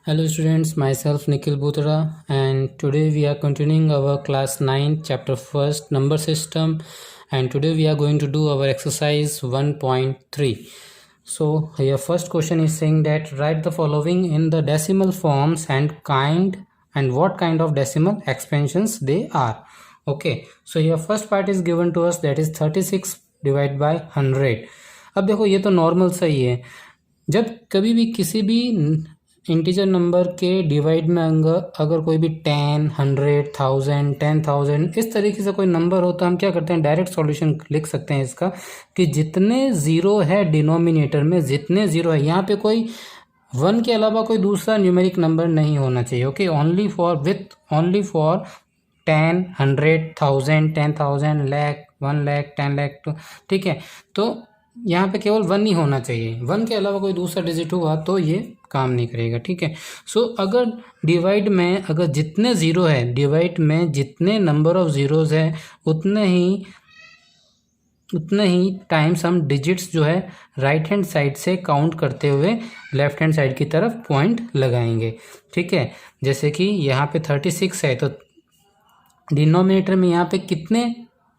Hello students, myself Nikhil Bhutra, and today we are continuing our class 9 chapter 1st number system, and today we are going to do our exercise 1.3. So your first question is saying that write the following in the decimal forms and what kind of decimal expansions they are. Okay, so your first part is given to us, that is 36 divided by 100. अब देखो ये तो normal सा ही है, जब कभी भी किसी भी इंटीजर नंबर के डिवाइड में अगर कोई भी 10, 100, 1000, 10,000 इस तरीके से कोई नंबर हो तो हम क्या करते हैं, डायरेक्ट सॉल्यूशन लिख सकते हैं इसका कि जितने ज़ीरो है डिनोमिनेटर में, जितने ज़ीरो है यहाँ पे कोई 1 के अलावा कोई दूसरा न्यूमेरिक नंबर नहीं होना चाहिए. Okay, only for 10, 100, 1000, 10,000, lakh, 1 lakh, 10 lakh. तो ठीक है, तो यहाँ पे केवल 1 ही होना चाहिए. 1 के अलावा कोई दूसरा डिजिट हुआ तो ये काम नहीं करेगा. ठीक है, सो अगर डिवाइड में अगर जितने ज़ीरो है, डिवाइड में जितने नंबर ऑफ ज़ीरोज़ है उतने ही टाइम्स हम डिजिट्स जो है राइट हैंड साइड से काउंट करते हुए लेफ्ट हैंड साइड की तरफ पॉइंट लगाएंगे. ठीक है, जैसे कि यहाँ पे 36 है तो डिनोमिनेटर में यहाँ पे कितने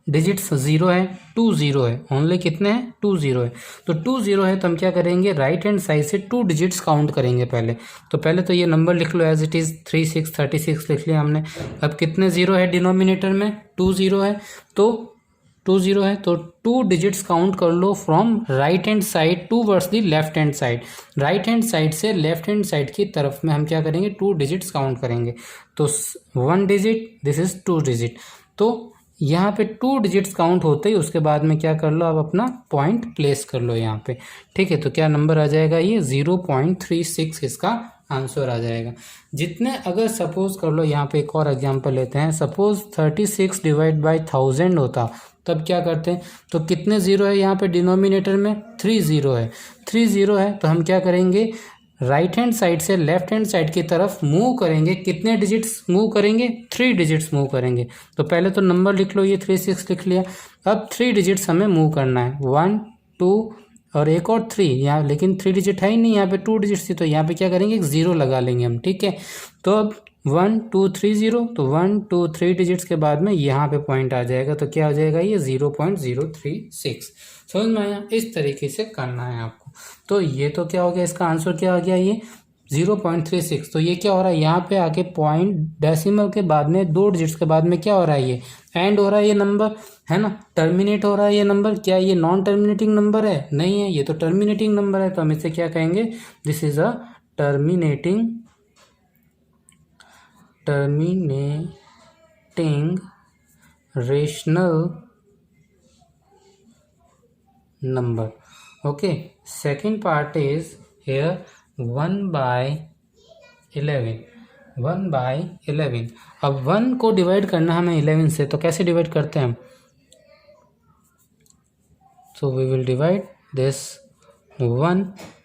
डिजिट्स ज़ीरो है, 2 ज़ीरो है. ओनली कितने हैं, 2 ज़ीरो है. तो 2 ज़ीरो है तो हम क्या करेंगे, राइट हैंड साइड से 2 डिजिट्स काउंट करेंगे पहले. तो पहले तो ये नंबर लिख लो एज इट इज़, 36 लिख लिया हमने. अब कितने ज़ीरो है डिनोमिनेटर में, 2 ज़ीरो है. तो 2 ज़ीरो है तो 2 डिजिट्स काउंट कर लो from right hand side towards the left hand side. Right hand side से लेफ्ट हैंड साइड की तरफ में हम क्या करेंगे, 2 डिजिट्स काउंट करेंगे. तो 1 डिजिट, दिस इज़ 2 डिजिट. तो यहाँ पे 2 डिजिट्स काउंट होते ही उसके बाद में क्या कर लो, अब अपना पॉइंट प्लेस कर लो यहाँ पे. ठीक है, तो क्या नंबर आ जाएगा, ये 0.36 इसका आंसर आ जाएगा. जितने अगर सपोज कर लो, यहाँ पे एक और एग्जांपल लेते हैं, सपोज 36 डिवाइड बाय 1000 होता तब क्या करते हैं, तो कितने ज़ीरो है यहाँ पे डिनोमिनेटर में, 3 ज़ीरो है. 3 ज़ीरो है तो हम क्या करेंगे, राइट हैंड साइड से लेफ्ट हैंड साइड की तरफ मूव करेंगे. कितने डिजिट्स मूव करेंगे, 3 डिजिट्स मूव करेंगे. तो पहले तो नंबर लिख लो, ये 36 लिख लिया. अब 3 डिजिट्स हमें मूव करना है, 1, 2 और एक और 3 यहाँ, लेकिन 3 डिजिट है ही नहीं, यहाँ पे 2 डिजिट्स थी तो यहाँ पे क्या करेंगे, एक ज़ीरो लगा लेंगे हम. ठीक है, तो अब 1, 2, 3 ज़ीरो, तो 1, 2, 3 डिजिट्स के बाद में यहाँ पे पॉइंट आ जाएगा. तो क्या हो जाएगा, ये 0.036. समझ में आया, इस तरीके से करना है आपको. तो ये तो क्या हो गया, इसका आंसर क्या हो गया, ये 0.36. तो ये क्या हो रहा है, यहाँ पे आके पॉइंट डेसिमल के बाद में 2 डिजिट्स के बाद में क्या हो रहा है, ये एंड हो रहा है, ये नंबर है ना, टर्मिनेट हो रहा है ये नंबर. क्या ये नॉन टर्मिनेटिंग नंबर है, नहीं है, ये तो टर्मिनेटिंग नंबर है. तो हम इसे क्या कहेंगे, this is a terminating rational number. Okay, second part is here 1 by 11. 1 by 11. अब 1 को डिवाइड करना हमें 11 से, तो कैसे डिवाइड करते हैं हम, so we will divide this 1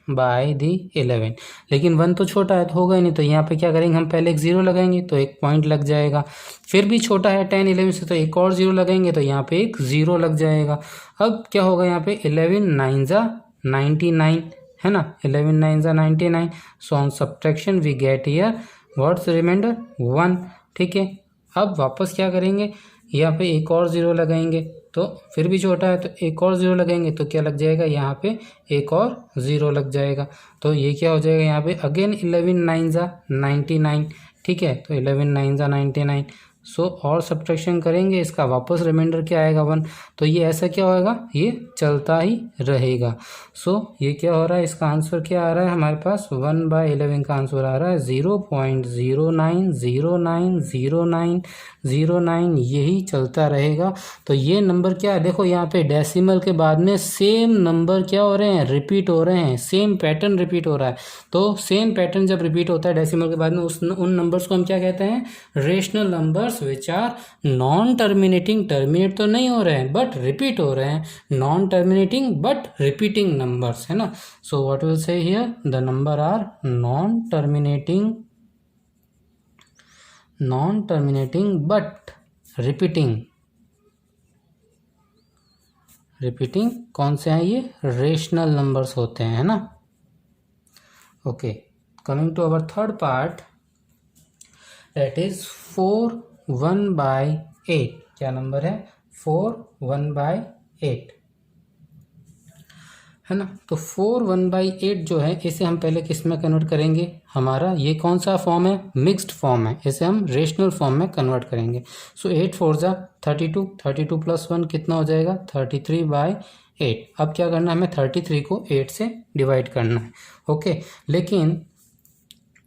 by the 11. लेकिन 1 तो छोटा है तो होगा ही नहीं, तो यहाँ पे क्या करेंगे, हम पहले एक ज़ीरो लगाएंगे तो एक पॉइंट लग जाएगा. फिर भी छोटा है 10, 11 से, तो एक और ज़ीरो लगाएंगे तो यहाँ पे एक ज़ीरो लग जाएगा. अब क्या होगा, यहाँ पे 11 9 जा 99 है ना, 11 9 जा 99. So on subtraction we get here what's remainder, 1. ठीक है, अब वापस क्या करेंगे, यहाँ पे एक और ज़ीरो लगाएंगे तो फिर भी छोटा है तो एक और ज़ीरो लगाएंगे तो क्या लग जाएगा, यहाँ पे एक और ज़ीरो लग जाएगा. तो ये क्या हो जाएगा, यहाँ पे अगेन 11 9 जा 99. ठीक है, तो 11 9 जा 99. सो और सब्ट्रैक्शन करेंगे इसका, वापस रिमाइंडर क्या आएगा, 1. तो ये ऐसा क्या होगा, ये चलता ही रहेगा. सो ये क्या हो रहा है, इसका आंसर क्या आ रहा है हमारे पास, 1 बाय 11 का आंसर आ रहा है 0.09090909. यही चलता रहेगा. तो ये नंबर क्या है, देखो यहाँ पे डेसिमल के बाद में सेम नंबर क्या हो रहे हैं, रिपीट हो रहे हैं, सेम पैटर्न रिपीट हो रहा है. तो सेम पैटर्न जब रिपीट होता है डेसिमल के बाद में, उन नंबर्स को हम क्या कहते हैं, rational numbers which are non terminating. Terminate तो नहीं हो रहे हैं बट रिपीट हो रहे हैं, non terminating but repeating numbers है ना. So what will say here, the number are non terminating but repeating कौन से हैं, ये रेशनल नंबर्स होते हैं, है ना. Okay, coming to our third part, that is 4 1/8। क्या नंबर है? 4 1/8 है ना। तो 4 1/8 जो है इसे हम पहले किस में कन्वर्ट करेंगे? हमारा ये कौन सा फॉर्म है? मिक्स्ड फॉर्म है, इसे हम रेशनल फॉर्म में कन्वर्ट करेंगे। सो 8 4 जा 32, 32 प्लस 1 कितना हो जाएगा? 33/8। अब क्या करना है हमें? 33 को 8 से डिवाइड करना है। ओके, लेकिन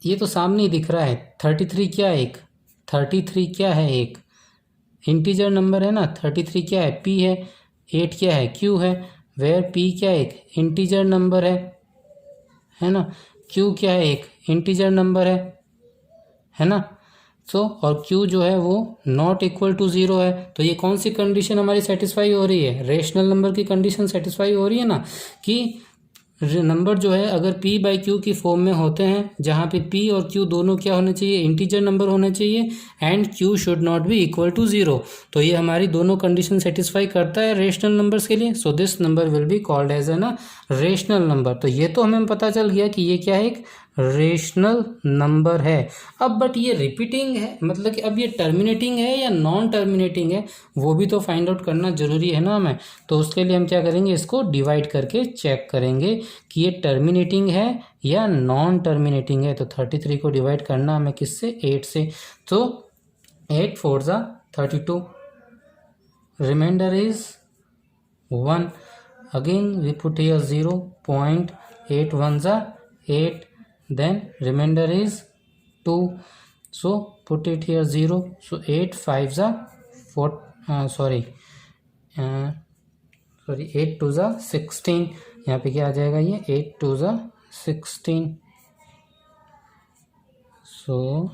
ये तो सामने ही दिख रहा है 33 क्या है? 33 क्या है? एक इंटीजर नंबर है ना। 33 क्या है? पी है। 8 क्या है? क्यू है। वेयर पी क्या है? एक इंटीजर नंबर है ना। क्यू क्या है? एक इंटीजर नंबर है ना। सो और क्यू जो है वो नॉट इक्वल टू 0 है। तो ये कौन सी कंडीशन हमारी सेटिस्फाई हो रही है? रेशनल नंबर की कंडीशन सेटिस्फाई हो रही है ना, कि नंबर जो है अगर p बाई क्यू की फॉर्म में होते हैं, जहाँ पे p और q दोनों क्या होने चाहिए? इंटीजर नंबर होने चाहिए, and q should not be equal to 0। तो ये हमारी दोनों कंडीशन सेटिस्फाई करता है रेशनल नंबर्स के लिए। So this number will be called as an rational number. तो ये तो हमें पता चल गया कि ये क्या है? एक रेशनल नंबर है। अब बट ये रिपीटिंग है, मतलब कि अब ये टर्मिनेटिंग है या नॉन टर्मिनेटिंग है, वो भी तो फाइंड आउट करना जरूरी है ना हमें। तो उसके लिए हम क्या करेंगे? इसको डिवाइड करके चेक करेंगे कि ये टर्मिनेटिंग है या नॉन टर्मिनेटिंग है। तो 33 को डिवाइड करना हमें किससे? 8 से। तो 8 4 जा 32, remainder is 1। Again we put here 0, 0.8 1 जा 8, then remainder is 2, so put it here 0, so 8 5 जा 4, sorry 8 2 जा 16। यहाँ पे क्या आ जाएगा? ये 8 2 जा 16, so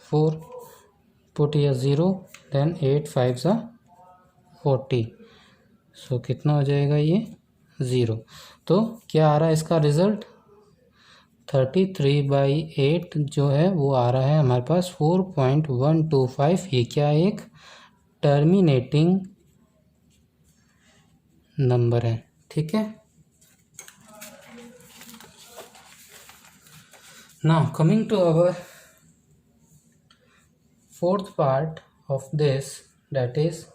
4 put here 0, then 8 5 जा 40, so कितना हो जाएगा? ये 0। तो क्या आ रहा है इसका रिजल्ट? 33/8 जो है वो आ रहा है हमारे पास 4.125। ये क्या? एक टर्मिनेटिंग नंबर है। ठीक है। Now coming to our fourth part of this, that is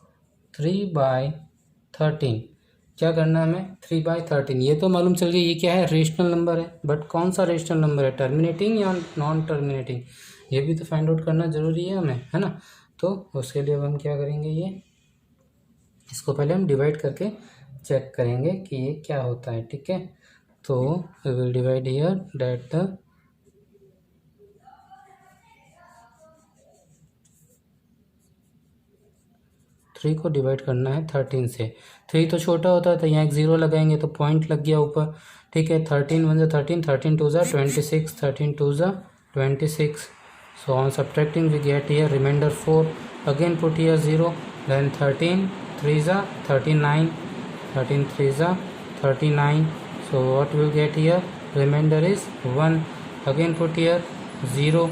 3/13। क्या करना है हमें? 3/13। ये तो मालूम चल गया ये क्या है? रेशनल नंबर है। बट कौन सा रेशनल नंबर है? टर्मिनेटिंग या नॉन टर्मिनेटिंग? ये भी तो फाइंड आउट करना जरूरी है हमें, है ना। तो उसके लिए अब हम क्या करेंगे? ये इसको पहले हम डिवाइड करके चेक करेंगे कि ये क्या होता है। ठीक है। तो we will divide here that the 3 को डिवाइड करना है 13 से। 3 तो छोटा होता है तो यहाँ एक 0 लगाएंगे तो पॉइंट लग गया ऊपर। ठीक है। 13 1 जा 13, 13 2 जा 26, 13 2 जा 26। So on subtracting we get here remainder 4। Again put here 0, then 13 3 जा 39, 13 3 जा 39। So what will get here? Remainder is 1। Again put here 0,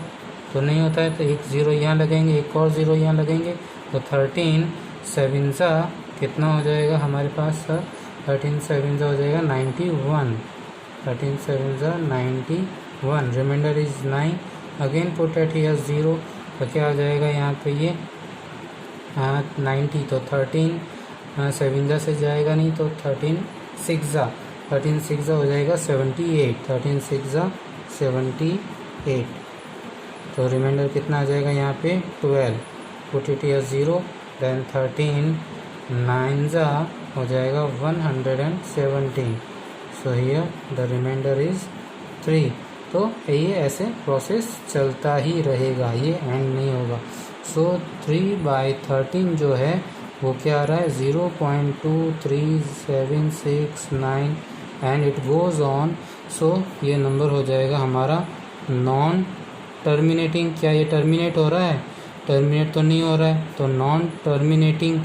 तो नहीं होता है तो एक 0 यहाँ लगेंगे, एक और 0 यहाँ लगेंगे, तो 13 7 जा कितना हो जाएगा हमारे पास? 13 7 जा हो जाएगा 91, 13 7 जा 91। Remainder is 9। Again put at here 0, तो क्या हो जाएगा यहाँ पे? ये 90, तो 13 7 जा से जाएगा नहीं, तो 13 6 जा हो जाएगा 78, 13 6 जा 78। तो रिमाइंडर कितना आ जाएगा यहाँ पे? 12। पुट इट हियर 0, देन 13 9 जा हो जाएगा 117। So here the remainder is 3। तो ये ऐसे प्रोसेस चलता ही रहेगा, ये एंड नहीं होगा। सो 3/13 जो है वो क्या आ रहा है? 0.23769 एंड इट गोज़ ऑन। सो ये नंबर हो जाएगा हमारा नॉन टर्मिनेटिंग। क्या ये टर्मिनेट हो रहा है? टर्मिनेट तो नहीं हो रहा है, तो नॉन टर्मिनेटिंग।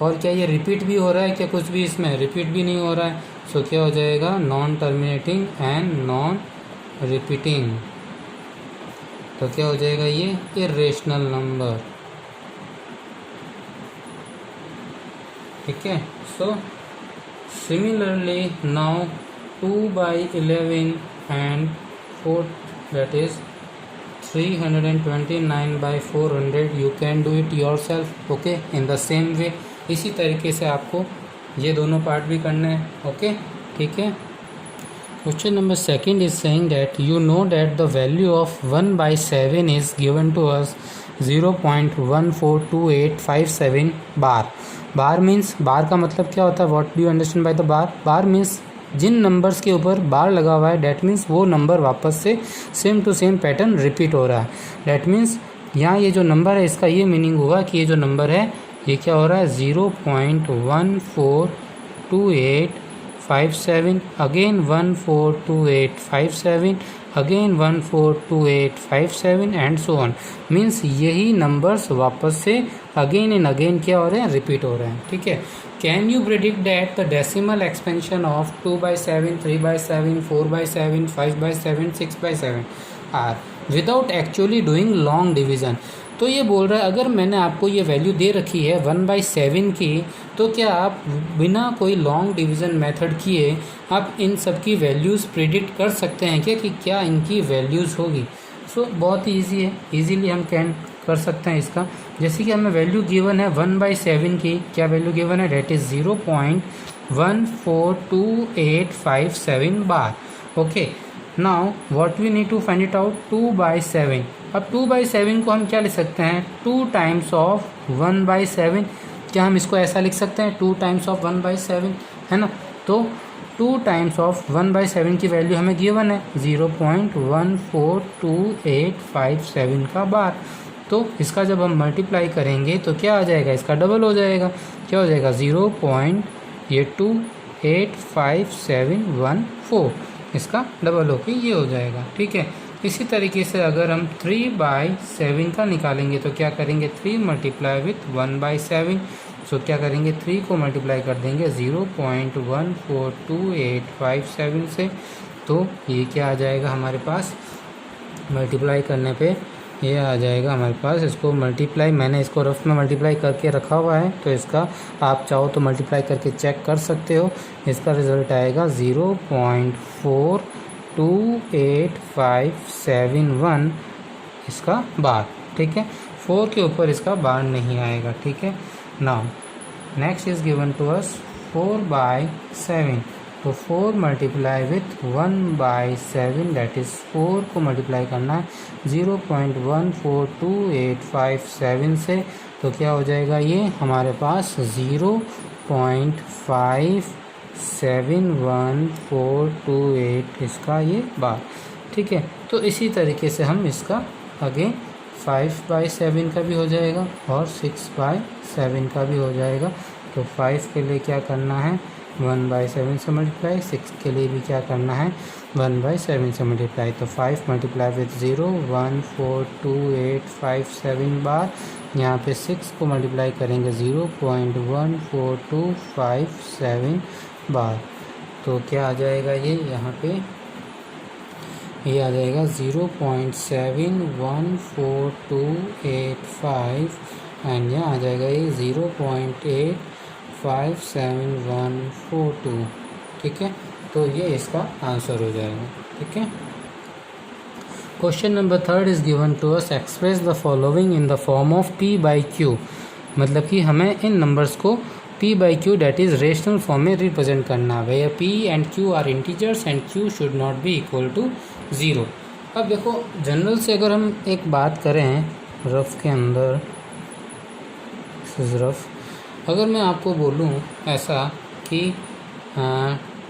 और क्या ये रिपीट भी हो रहा है? क्या कुछ भी इसमें रिपीट भी नहीं हो रहा है। सो क्या हो जाएगा? Non terminating and non repeating. तो क्या हो जाएगा? ये इर्रेशनल नंबर। ठीक है। So similarly now 2/11 and 4, that is 329/400. You can do it yourself. Okay, in the same way. इसी तरीके से आपको ये दोनों पार्ट भी करने हैं. ओके, ठीक है. Question number 2 is saying that you know that the value of 1/7 is given to us 0.142857 bar. Bar means, bar का मतलब क्या होता है? What do you understand by the bar? Bar means जिन नंबर्स के ऊपर बार लगा हुआ है, डैट मीन्स वो नंबर वापस से same to same pattern repeat हो रहा है. डैट मीन्स यहाँ ये जो नंबर है इसका ये मीनिंग होगा कि ये जो नंबर है ये क्या हो रहा है? 0.142857, again 142857, again 142857 and so on. Means यही नंबर्स वापस से अगेन एंड अगेन क्या हो रहे हैं? रिपीट हो रहे हैं. ठीक है. Can you predict that the decimal expansion of 2/7, 3/7, 4/7, 5/7, 6/7 are without actually doing long division. तो ये बोल रहा है अगर मैंने आपको ये वैल्यू दे रखी है 1/7 की, तो क्या आप बिना कोई लॉन्ग डिवीज़न मेथड किए आप इन सब की वैल्यूज़ प्रिडिक्ट कर सकते हैं क्या, कि क्या इनकी वैल्यूज़ होगी? सो बहुत ही ईजी है, इजीली हम कैन कर सकते हैं इसका. जैसे कि हमें वैल्यू गिवन है 1/7 की. क्या वैल्यू गिवन है? That is 0.142857 bar. Okay, now what we need to find it out? 2/7. अब 2/7 को हम क्या लिख सकते हैं? 2 टाइम्स ऑफ 1/7. क्या हम इसको ऐसा लिख सकते हैं? 2 टाइम्स ऑफ 1/7, है ना. तो 2 टाइम्स ऑफ 1/7 की वैल्यू हमें गिवन है 0.142857 का बार. तो इसका जब हम मल्टीप्लाई करेंगे तो क्या आ जाएगा? इसका डबल हो जाएगा. क्या हो जाएगा? 0.828571 इसका डबल होके ये हो जाएगा. ठीक है. इसी तरीके से अगर हम 3/7 का निकालेंगे तो क्या करेंगे? 3 मल्टीप्लाई विथ 1/7. सो क्या करेंगे? 3 को मल्टीप्लाई कर देंगे 0.142857 से. तो ये क्या आ जाएगा हमारे पास? मल्टीप्लाई करने पे ये आ जाएगा हमारे पास. इसको मल्टीप्लाई, मैंने इसको रफ में मल्टीप्लाई करके रखा हुआ है, तो इसका आप चाहो तो मल्टीप्लाई करके चेक कर सकते हो. इसका रिज़ल्ट आएगा 0.428571 इसका बार. ठीक है. 4 के ऊपर इसका बार नहीं आएगा. ठीक है. Now next is given to us 4/7. तो 4 मल्टीप्लाई विथ 1/7, दैट इज़ 4 को मल्टीप्लाई करना है 0.142857 से. तो क्या हो जाएगा? ये हमारे पास 0.571428 इसका ये बार. ठीक है. तो इसी तरीके से हम इसका अगेन 5/7 का भी हो जाएगा और 6/7 का भी हो जाएगा. तो 5 के लिए क्या करना है? 1/7 से मल्टीप्लाई. 6 के लिए भी क्या करना है? 1/7 से मल्टीप्लाई. तो 5 मल्टीप्लाई विथ 0.14287 बार. यहाँ पे 6 को मल्टीप्लाई करेंगे 0.14257 बार. तो क्या आ जाएगा? ये यहाँ पे ये आ जाएगा 0.714285 एंड यहाँ आ जाएगा ये 0.857142. ठीक है. तो ये इसका आंसर हो जाएगा. ठीक है. Question number 3 is given to us express the following in the form of p/q. मतलब कि हमें इन नंबर्स को p/q that is rational form में रिप्रेजेंट करना है. Where p and q are integers and q should not be equal to 0. अब देखो जनरल से अगर हम एक बात करें रफ के अंदर, रफ अगर मैं आपको बोलूं ऐसा कि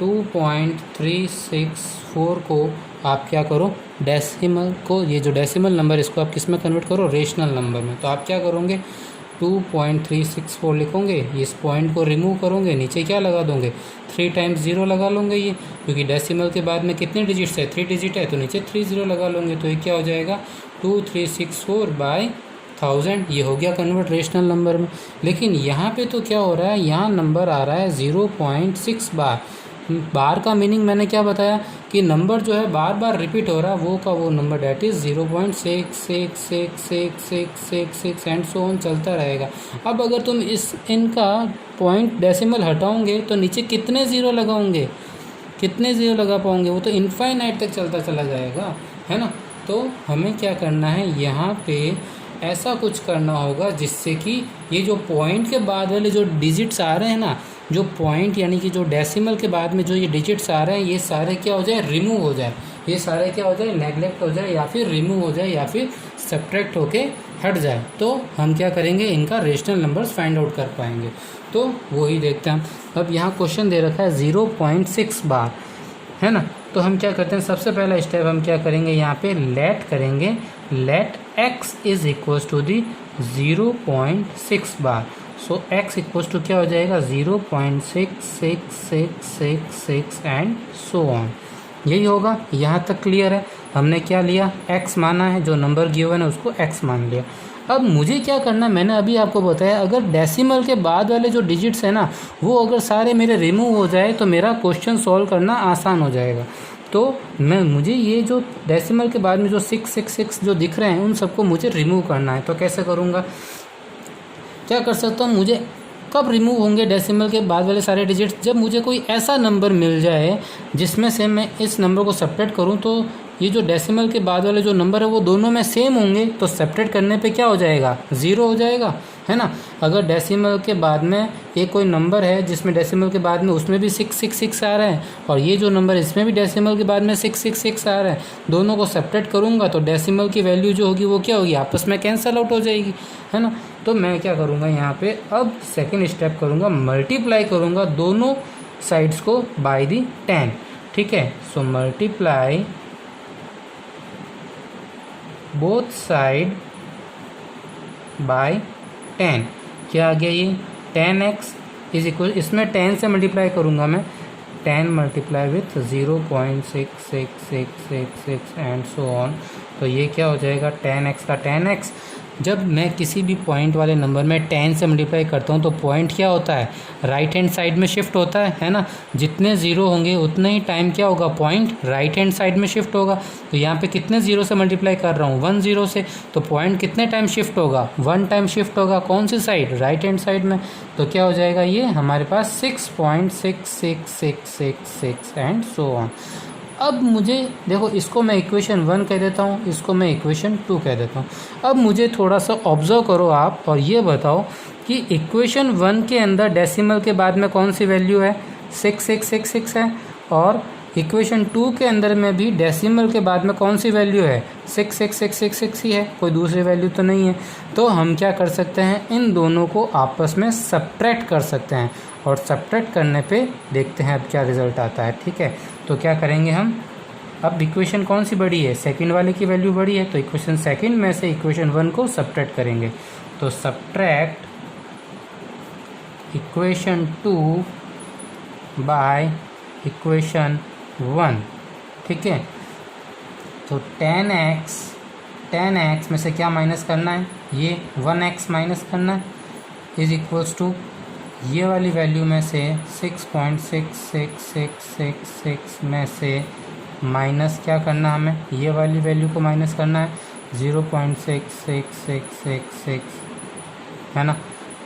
2.364 को आप क्या करो? डेसिमल को, ये जो डेसिमल नंबर इसको आप किस में कन्वर्ट करो? रेशनल नंबर में. तो आप क्या करोगे? 2.364 लिखोगे, इस पॉइंट को रिमूव करोगे, नीचे क्या लगा दोगे? 3 टाइम्स 0 लगा लोगे ये, क्योंकि डेसिमल के बाद में कितने डिजिट्स है? 3 डिजिट है, तो नीचे 3 0 लगा लोगे. तो ये क्या हो जाएगा? 2364/1000. ये हो गया कन्वर्ट रेशनल नंबर में. लेकिन यहाँ पे तो क्या हो रहा है? यहाँ नंबर आ रहा है 0.6 बार. बार का मीनिंग मैंने क्या बताया कि नंबर जो है बार बार रिपीट हो रहा है, वो का वो number that is 0.666666 and so on चलता रहेगा. अब अगर तुम इनका पॉइंट डेसिमल हटाओगे तो नीचे कितने ज़ीरो लगाओगे? कितने ज़ीरो लगा पाओगे, वो तो इनफाइनाइट तक चलता चला जाएगा, है ना। तो हमें क्या करना है, यहाँ पे ऐसा कुछ करना होगा जिससे कि ये जो पॉइंट के बाद वाले जो डिजिट्स आ रहे हैं ना, जो पॉइंट यानी कि जो डेसिमल के बाद में जो ये डिजिट्स आ रहे हैं, ये सारे क्या हो जाए, रिमूव हो जाए, ये सारे क्या हो जाए, नेगलेक्ट हो जाए, या फिर रिमूव हो जाए, या फिर सब्ट्रैक्ट होके हट जाए। तो हम क्या करेंगे, इनका रेशनल नंबर्स फाइंड आउट कर पाएंगे। तो वही देखते हैं हम। अब यहाँ क्वेश्चन दे रखा है 0.6 बार, है ना। तो हम क्या करते हैं, सबसे पहला स्टेप हम क्या करेंगे, यहाँ पे लेट करेंगे, let x is equals to the 0.6 bar. So x equals to क्या हो जाएगा, 0.6666 एंड सो ऑन। यही होगा, यहाँ तक क्लियर है। हमने क्या लिया, x माना है, जो नंबर गिवन है उसको x मान लिया। अब मुझे क्या करना, मैंने अभी आपको बताया, अगर डेसिमल के बाद वाले जो डिजिट्स हैं ना, वो अगर सारे मेरे रिमूव हो जाए तो मेरा क्वेश्चन सॉल्व करना आसान हो जाएगा। तो मुझे ये जो डेसिमल के बाद में जो 666 जो दिख रहे हैं, उन सबको मुझे रिमूव करना है। तो कैसे करूँगा, क्या कर सकता हूँ, मुझे कब रिमूव होंगे डेसिमल के बाद वाले सारे डिजिट्स, जब मुझे कोई ऐसा नंबर मिल जाए जिसमें से मैं इस नंबर को सेपरेट करूँ तो ये जो डेसिमल के बाद वाले जो नंबर है वो दोनों में सेम होंगे, तो सेपरेट करने पे क्या हो जाएगा, ज़ीरो हो जाएगा, है ना। अगर डेसिमल के बाद में ये कोई नंबर है जिसमें डेसिमल के बाद में उसमें भी 666 आ रहा है, और ये जो नंबर इसमें भी डेसिमल के बाद में 666 आ रहा है, दोनों को सेपरेट करूँगा तो डेसिमल की वैल्यू जो होगी वो क्या होगी, आपस में कैंसल आउट हो जाएगी, है ना। तो मैं क्या करूँगा, यहाँ पे अब सेकेंड स्टेप करूँगा, मल्टीप्लाई करूँगा दोनों साइड्स को बाय दी 10, ठीक है। So multiply both side by 10, क्या आ गया ये 10x इज इक्वल, इसमें 10 से मल्टीप्लाई करूँगा मैं, 10 multiply with 0.6666 and so on. तो ये क्या हो जाएगा, 10x का 10x। जब मैं किसी भी पॉइंट वाले नंबर में 10 से मल्टीप्लाई करता हूँ तो पॉइंट क्या होता है, राइट हैंड साइड में शिफ्ट होता है ना। जितने ज़ीरो होंगे उतने ही टाइम क्या होगा, पॉइंट राइट हैंड साइड में शिफ्ट होगा। तो यहाँ पे कितने ज़ीरो से मल्टीप्लाई कर रहा हूँ, 1 0 से, तो पॉइंट कितने टाइम शिफ्ट होगा, 1 टाइम शिफ्ट होगा। कौन सी साइड, राइट हैंड साइड में। तो क्या हो जाएगा, ये हमारे पास 6.6666 एंड सो ऑन। अब मुझे देखो, इसको मैं इक्वेशन 1 कह देता हूँ, इसको मैं इक्वेशन 2 कह देता हूँ। अब मुझे थोड़ा सा ऑब्जर्व करो आप और ये बताओ कि इक्वेशन 1 के अंदर डेसिमल के बाद में कौन सी वैल्यू है, 6666 है, और इक्वेशन 2 के अंदर में भी डेसिमल के बाद में कौन सी वैल्यू है, 66666 ही है, कोई दूसरी वैल्यू तो नहीं है। तो हम क्या कर सकते हैं, इन दोनों को आपस में सब्ट्रैक्ट कर सकते हैं, और सब्ट्रैक्ट करने पे देखते हैं अब क्या रिज़ल्ट आता है, ठीक है। तो क्या करेंगे हम, अब इक्वेशन कौन सी बड़ी है, सेकंड वाले की वैल्यू बड़ी है, तो इक्वेशन सेकंड में से इक्वेशन 1 को सब्ट्रैक्ट करेंगे। तो सब्ट्रैक्ट इक्वेशन 2 बाय इक्वेशन 1, ठीक है। तो 10x में से क्या माइनस करना है, ये 1x माइनस करना है, इज इक्वल्स टू ये वाली वैल्यू में से 6.6666 में से माइनस क्या करना है, हमें ये वाली वैल्यू को माइनस करना है, 0.66666, है ना।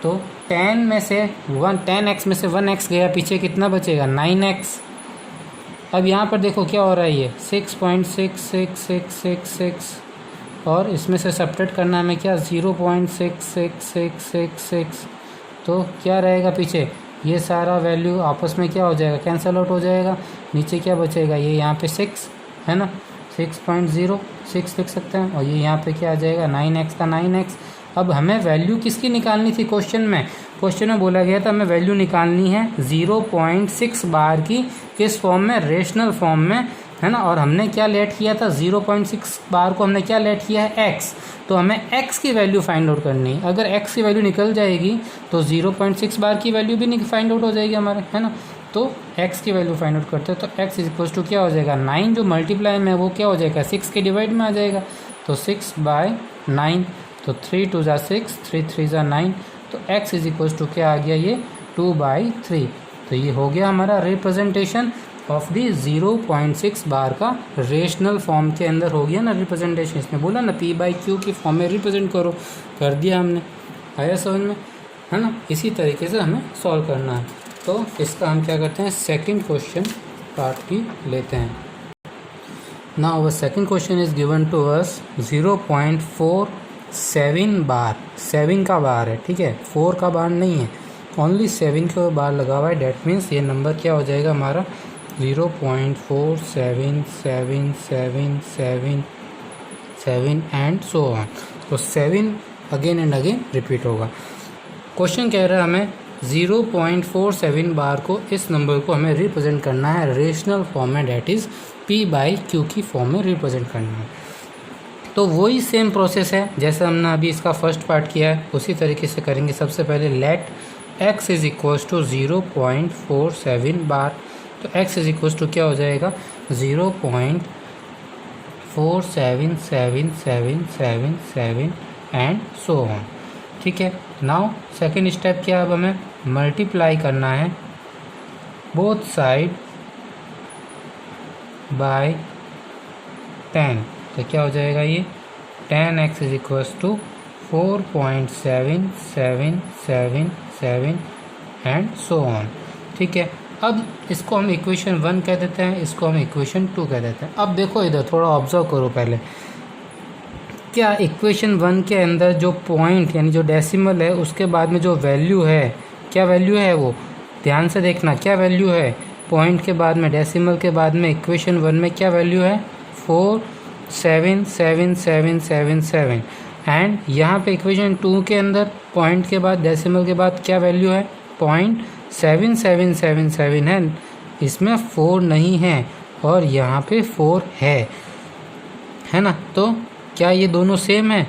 तो 10x में से 1x गया, पीछे कितना बचेगा, 9x। अब यहाँ पर देखो क्या हो रहा है, ये 6.66666 और इसमें से सब्ट्रैक्ट करना हमें क्या, 0.66666। तो क्या रहेगा पीछे, ये सारा वैल्यू आपस में क्या हो जाएगा, कैंसल आउट हो जाएगा। नीचे क्या बचेगा, ये यहाँ पे 6 है ना, 6.06 लिख सकते हैं, और ये यहाँ पे क्या आ जाएगा, 9x का 9x। अब हमें वैल्यू किसकी निकालनी थी, क्वेश्चन में बोला गया था हमें वैल्यू निकालनी है 0.6 बार की, किस फॉर्म में, रेशनल फॉर्म में, है ना। और हमने क्या लेट किया था, 0.6 बार को हमने क्या लेट किया है, x। तो हमें x की वैल्यू फाइंड आउट करनी है। अगर x की वैल्यू निकल जाएगी तो 0.6 बार की वैल्यू भी फाइंड आउट हो जाएगी हमारे, है ना। तो x की वैल्यू फाइंड आउट करते हैं, तो x इज इक्वल्स टू क्या हो जाएगा, 9 जो मल्टीप्लाई में वो क्या हो जाएगा, 6 के डिवाइड में आ जाएगा, तो 6/9। तो 3 2 = 6, 3 3 = 9। तो x इज इक्वल्स टू क्या आ गया, ये 2/3। तो ये हो गया हमारा रिप्रेजेंटेशन ऑफ दी 0.6 बार का रेशनल फॉर्म के अंदर हो गया ना रिप्रेजेंटेशन। इसमें बोला ना p/q की फॉर्म में रिप्रेजेंट करो, कर दिया हमने, आया समझ में, है ना। इसी तरीके से हमें सॉल्व करना है। तो इसका हम क्या करते हैं, सेकंड क्वेश्चन पार्ट की लेते हैं। Now the second question is given to us 0.47 bar, 7 का बार है, ठीक है, 4 का बार नहीं है, ओनली 7 का बार लगा हुआ है। डेट मीन्स ये नंबर क्या हो जाएगा हमारा 0.477777 एंड सो ऑन। तो 7 अगेन एंड अगेन रिपीट होगा। क्वेश्चन कह रहा है हमें 0.47 बार को, इस नंबर को हमें रिप्रेजेंट करना है रेशनल फॉर्म में, डेट इज़ P/Q की फॉर्म में रिप्रेजेंट करना है। तो वही सेम प्रोसेस है जैसे हमने अभी इसका फर्स्ट पार्ट किया है, उसी तरीके से करेंगे। सबसे पहले let x is equals to 0.47 bar, तो x इज इक्वल्स टू क्या हो जाएगा 0.477777 एंड सो ऑन, ठीक है। नाउ सेकेंड स्टेप क्या है, अब हमें मल्टीप्लाई करना है बोथ साइड बाय 10, तो क्या हो जाएगा ये 10x is equals to 4.7777 and so on, ठीक है। अब इसको हम इक्वेशन 1 कह देते हैं, इसको हम इक्वेशन 2 कह देते हैं। अब देखो इधर थोड़ा ऑब्जर्व करो पहले, क्या इक्वेशन 1 के अंदर जो पॉइंट यानी जो डेसिमल है उसके बाद में जो वैल्यू है, क्या वैल्यू है वो ध्यान से देखना, क्या वैल्यू है पॉइंट के बाद में, डेसिमल के बाद में इक्वेशन 1 में क्या वैल्यू है 47777 एंड यहाँ पे इक्वेशन 2 के अंदर पॉइंट के बाद डेसिमल के बाद क्या वैल्यू है 0.7777 है, इसमें 4 नहीं है और यहाँ पे 4 है ना। तो क्या ये दोनों सेम है,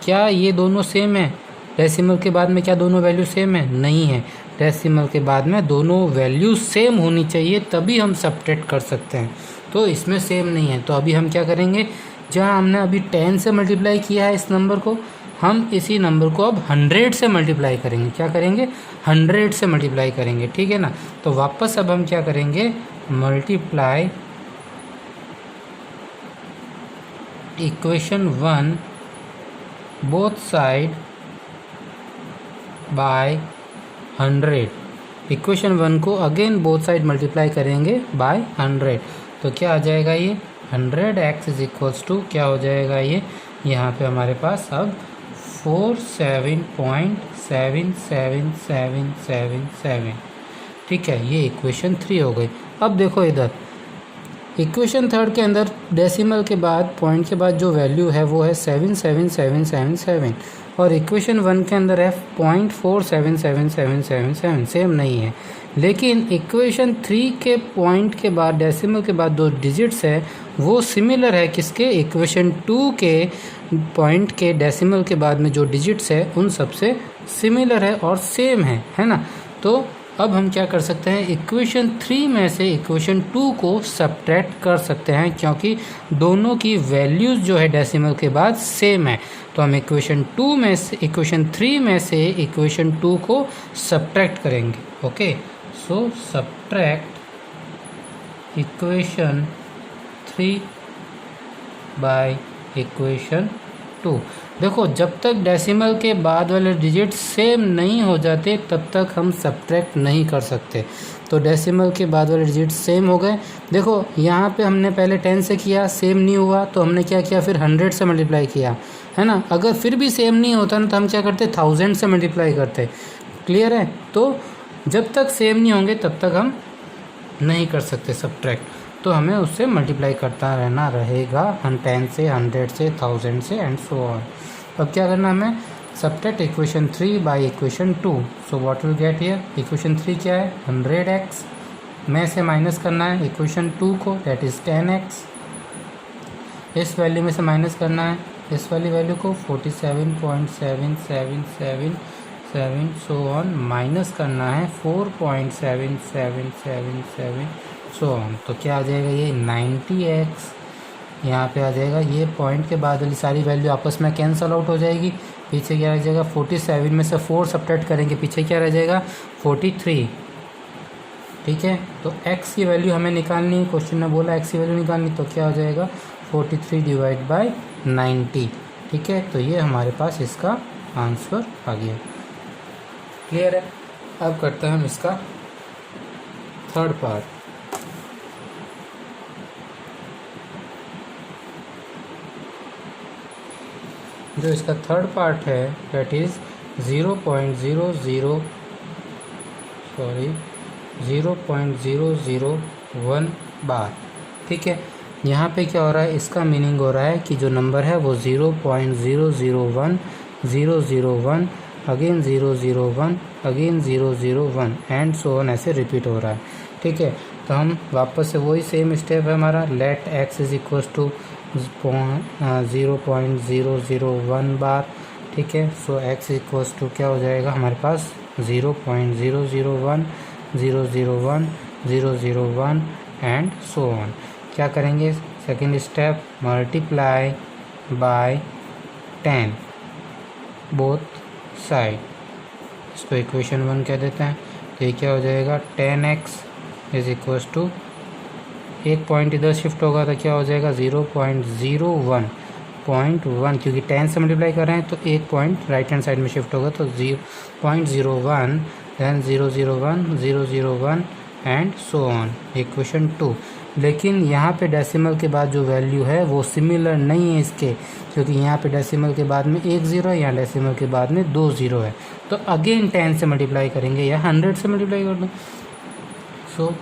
क्या ये दोनों सेम है, डेसिमल के बाद में क्या दोनों वैल्यू सेम है, नहीं है। डेसिमल के बाद में दोनों वैल्यू सेम होनी चाहिए तभी हम सब्ट्रैक्ट कर सकते हैं, तो इसमें सेम नहीं है। तो अभी हम क्या करेंगे, जहाँ हमने अभी 10 से मल्टीप्लाई किया है इस नंबर को, हम इसी नंबर को अब 100 से मल्टीप्लाई करेंगे। क्या करेंगे 100 से मल्टीप्लाई करेंगे, ठीक है ना। तो वापस अब हम क्या करेंगे multiply equation 1 both side by 100, equation 1 को अगेन बोथ साइड मल्टीप्लाई करेंगे बाय 100, तो क्या आ जाएगा ये 100x इज इक्वल्स टू क्या हो जाएगा ये, यहाँ पे हमारे पास अब 47.77777, ठीक है, ये इक्वेशन 3 हो गई। अब देखो इधर इक्वेशन 3 के अंदर डेसिमल के बाद पॉइंट के बाद जो वैल्यू है वो है 77777 और इक्वेशन 1 के अंदर है 0.477777 सेम नहीं है। लेकिन इक्वेशन 3 के पॉइंट के बाद डेसिमल के बाद दो डिजिट्स है वो सिमिलर है किसके, इक्वेशन 2 के पॉइंट के डेसिमल के बाद में जो डिजिट्स है उन सबसे सिमिलर है और सेम है ना। तो अब हम क्या कर सकते हैं, इक्वेशन 3 में से इक्वेशन 2 को सब्ट्रैक्ट कर सकते हैं क्योंकि दोनों की वैल्यूज़ जो है डेसिमल के बाद सेम है। तो हम इक्वेशन 2 में से इक्वेशन 3 में से इक्वेशन 2 को सब्ट्रैक्ट करेंगे। Okay, so subtract equation 3 by equation 2। देखो जब तक डेसिमल के बाद वाले डिजिट सेम नहीं हो जाते तब तक हम सब्ट्रैक्ट नहीं कर सकते। तो डेसिमल के बाद वाले डिजिट सेम हो गए। देखो यहाँ पे हमने पहले 10 से किया, सेम नहीं हुआ तो हमने क्या किया, फिर 100 से मल्टीप्लाई किया, है ना। अगर फिर भी सेम नहीं होता ना तो हम क्या करते, 1000 से मल्टीप्लाई करते। क्लियर है। तो जब तक सेम नहीं होंगे तब तक हम नहीं कर सकते सब्ट्रैक्ट, तो हमें उससे मल्टीप्लाई करता रहना रहेगा, 10 से, 100 से, 1000 से एंड सो ऑन। अब क्या करना हमें, subtract equation 3 by equation 2। So what will get here, equation 3 क्या है 100x में से माइनस करना है इक्वेशन 2 को, दैट इज़ 10x। इस वैल्यू में से माइनस करना है इस वाली वैल्यू को 47.7777 सो ऑन, माइनस करना है 4.7777 सो ऑन। तो क्या आ जाएगा ये 90x, यहाँ पे आ जाएगा। ये पॉइंट के बाद वाली सारी वैल्यू आपस में कैंसल आउट हो जाएगी। पीछे क्या रह जाएगा, 47 में से 4 सब्ट्रैक्ट करेंगे, पीछे क्या रह जाएगा 43। ठीक है, तो x की वैल्यू हमें निकालनी है, क्वेश्चन ने बोला x की वैल्यू निकालनी, तो क्या हो जाएगा 43 डिवाइड बाय 90। ठीक है, तो ये हमारे पास इसका आंसर आ गया। क्लियर है। अब करते हैं हम इसका थर्ड पार्ट। जो इसका थर्ड पार्ट है दैट इज़ 0.001 बार। ठीक है, यहाँ पे क्या हो रहा है, इसका मीनिंग हो रहा है कि जो नंबर है वो 0.001 001 again 001 again 001 and so on ऐसे रिपीट हो रहा है। ठीक है, तो हम वापस से वही सेम स्टेप है हमारा, let x is equal to 0.001 bar. ठीक है, सो x इक्वल्स टू क्या हो जाएगा हमारे पास 0.001 001 001 एंड सो ऑन। क्या करेंगे, second step, multiply by 10 both side, इसको इक्वेशन 1 कह देते हैं। तो ये क्या हो जाएगा 10x इज इक्वल्स टू, एक पॉइंट इधर शिफ्ट होगा तो क्या हो जाएगा 0.01 क्योंकि 10 से मल्टीप्लाई कर रहे हैं तो एक पॉइंट राइट हैंड साइड में शिफ्ट होगा तो 0.01 than 001 001 and so on, equation 2। लेकिन यहाँ पे डेसिमल के बाद जो वैल्यू है वो सिमिलर नहीं है इसके, क्योंकि यहाँ पे डेसिमल के बाद में 1 0 है, यहाँ डेसिमल के बाद में 2 0 है। तो अगेन 10 से मल्टीप्लाई करेंगे या 100 से मल्टीप्लाई कर दो। So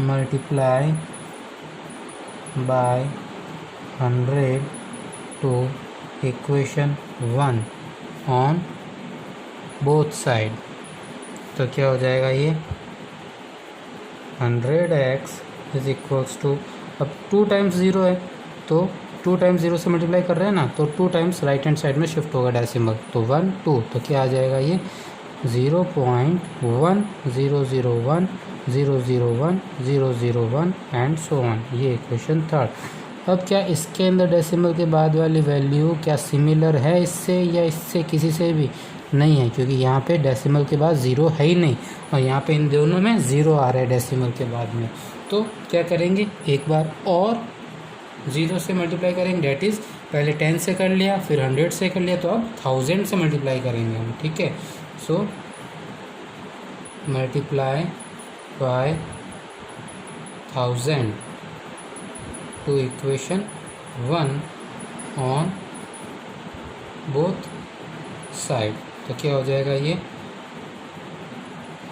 multiply by 100 to equation 1 on both side. तो क्या हो जाएगा ये 100x इज इक्वल्स टू, अब 2 टाइम्स 0 है तो 2 टाइम्स 0 से मल्टीप्लाई कर रहे हैं ना, तो 2 टाइम्स राइट हैंड साइड में शिफ्ट होगा डेसिमल, तो 1 2, तो क्या आ जाएगा ये 0.1001 001 001 एंड सो ऑन, ये इक्वेशन थर्ड। अब क्या इसके अंदर डेसिमल के बाद वाली वैल्यू क्या सिमिलर है इससे या इससे किसी से भी नहीं है, क्योंकि यहाँ पे डेसिमल के बाद 0 है ही नहीं और यहाँ पे इन दोनों में 0 आ रहा है डेसिमल के बाद में। तो क्या करेंगे, एक बार और 0 से मल्टीप्लाई करेंगे, डेट इज़ पहले 10 से कर लिया फिर 100 से कर लिया, तो अब 1000 से मल्टीप्लाई करेंगे हम। ठीक है, so multiply by 1000 to equation 1 on both side. तो क्या हो जाएगा ये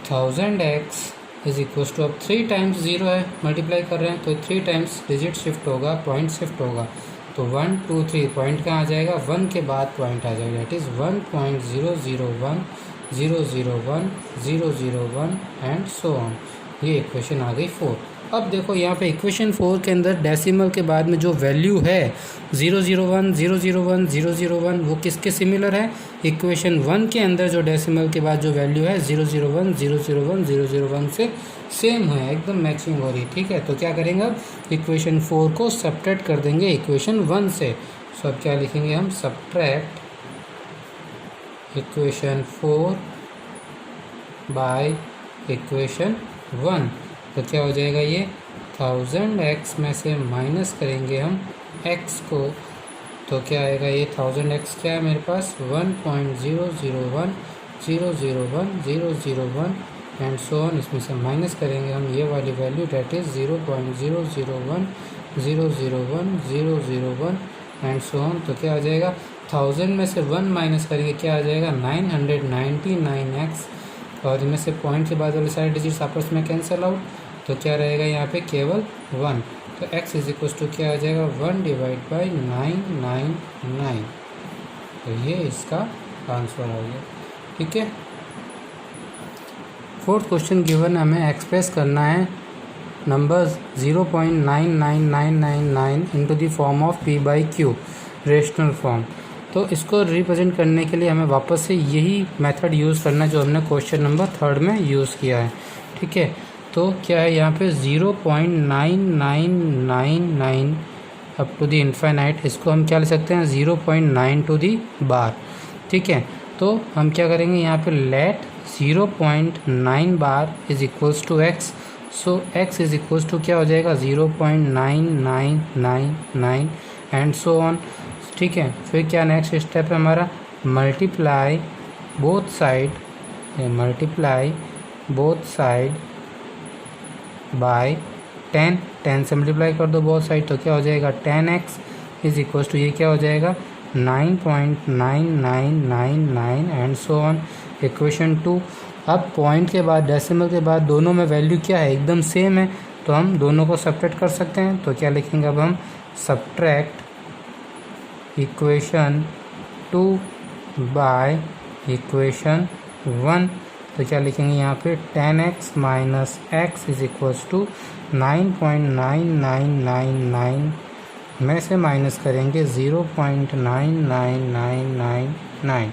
1000x इज इक्वल टू, अब 3 टाइम्स 0 है, मल्टीप्लाई कर रहे हैं तो 3 टाइम्स डिजिट शिफ्ट होगा, पॉइंट शिफ्ट होगा, तो 1 2 3 पॉइंट कहाँ आ जाएगा, 1 के बाद पॉइंट आ जाएगा, that is 1.001 001 001 and so on, ये इक्वेशन आ गई 4। अब देखो यहाँ पे इक्वेशन 4 के अंदर डेसिमल के बाद में जो वैल्यू है 001 001 001 वो किसके सिमिलर है, इक्वेशन 1 के अंदर जो डेसिमल के बाद जो वैल्यू है 001 001 001 से सेम है, एकदम मैचिंग हो रही। ठीक है, तो क्या करेंगे अब इक्वेशन 4 को सब्ट्रैक्ट कर देंगे इक्वेशन 1 से। सो अब क्या लिखेंगे हम, सब्ट्रैक्ट इक्वेशन 4 बाय इक्वेशन 1। तो क्या हो जाएगा ये 1000x में से माइनस करेंगे हम x को, तो क्या आएगा ये 1000x क्या है मेरे पास 1.001 001 001 एंड सो ऑन, इसमें से माइनस करेंगे हम ये वाली value that is 0.001 001 001 and so on. तो क्या आ जाएगा 1000 में से 1 माइनस करेंगे क्या आ जाएगा 999x, और इनमें से पॉइंट के बाद वाले सारे डिजिट्स आपस में कैंसिल आउट, तो क्या रहेगा यहाँ पे केवल 1, तो x इज इक्वल टू क्या आ जाएगा 1 डिवाइड बाई 999, तो ये इसका आंसर हो गया। ठीक है, फोर्थ क्वेश्चन गिवन हमें एक्सप्रेस करना है numbers 0.99999 into the form of p by Q rational form. तो इसको रिप्रेजेंट करने के लिए हमें वापस से यही मेथड यूज़ करना है जो हमने क्वेश्चन नंबर 3 में यूज़ किया है। ठीक है, तो क्या है यहाँ पे 0.9999 अप टू द इनफाइनाइट, इसको हम क्या ले सकते हैं 0.9 टू दी बार। ठीक है, तो हम क्या करेंगे यहाँ पे let 0.9 bar is equals to x, so x is equals to क्या हो जाएगा 0.9999 एंड सो ऑन। ठीक है, फिर क्या नेक्स्ट स्टेप है हमारा मल्टीप्लाई बोथ साइड बाय 10 से मल्टीप्लाई कर दो बोथ साइड, तो क्या हो जाएगा 10x इज इक्वल टू ये क्या हो जाएगा 9.9999 एंड सो ऑन। इक्वेशन 2। अब पॉइंट के बाद डेसिमल के बाद दोनों में वैल्यू क्या है, एकदम सेम है, तो हम दोनों को सब्ट्रैक्ट कर सकते हैं। तो क्या लिखेंगे अब हम, सब्ट्रैक्ट इक्वेशन 2 बाय इक्वेशन 1। तो क्या लिखेंगे यहाँ पे, 10x minus x is equals to 9.9999 में से माइनस करेंगे 0.99999।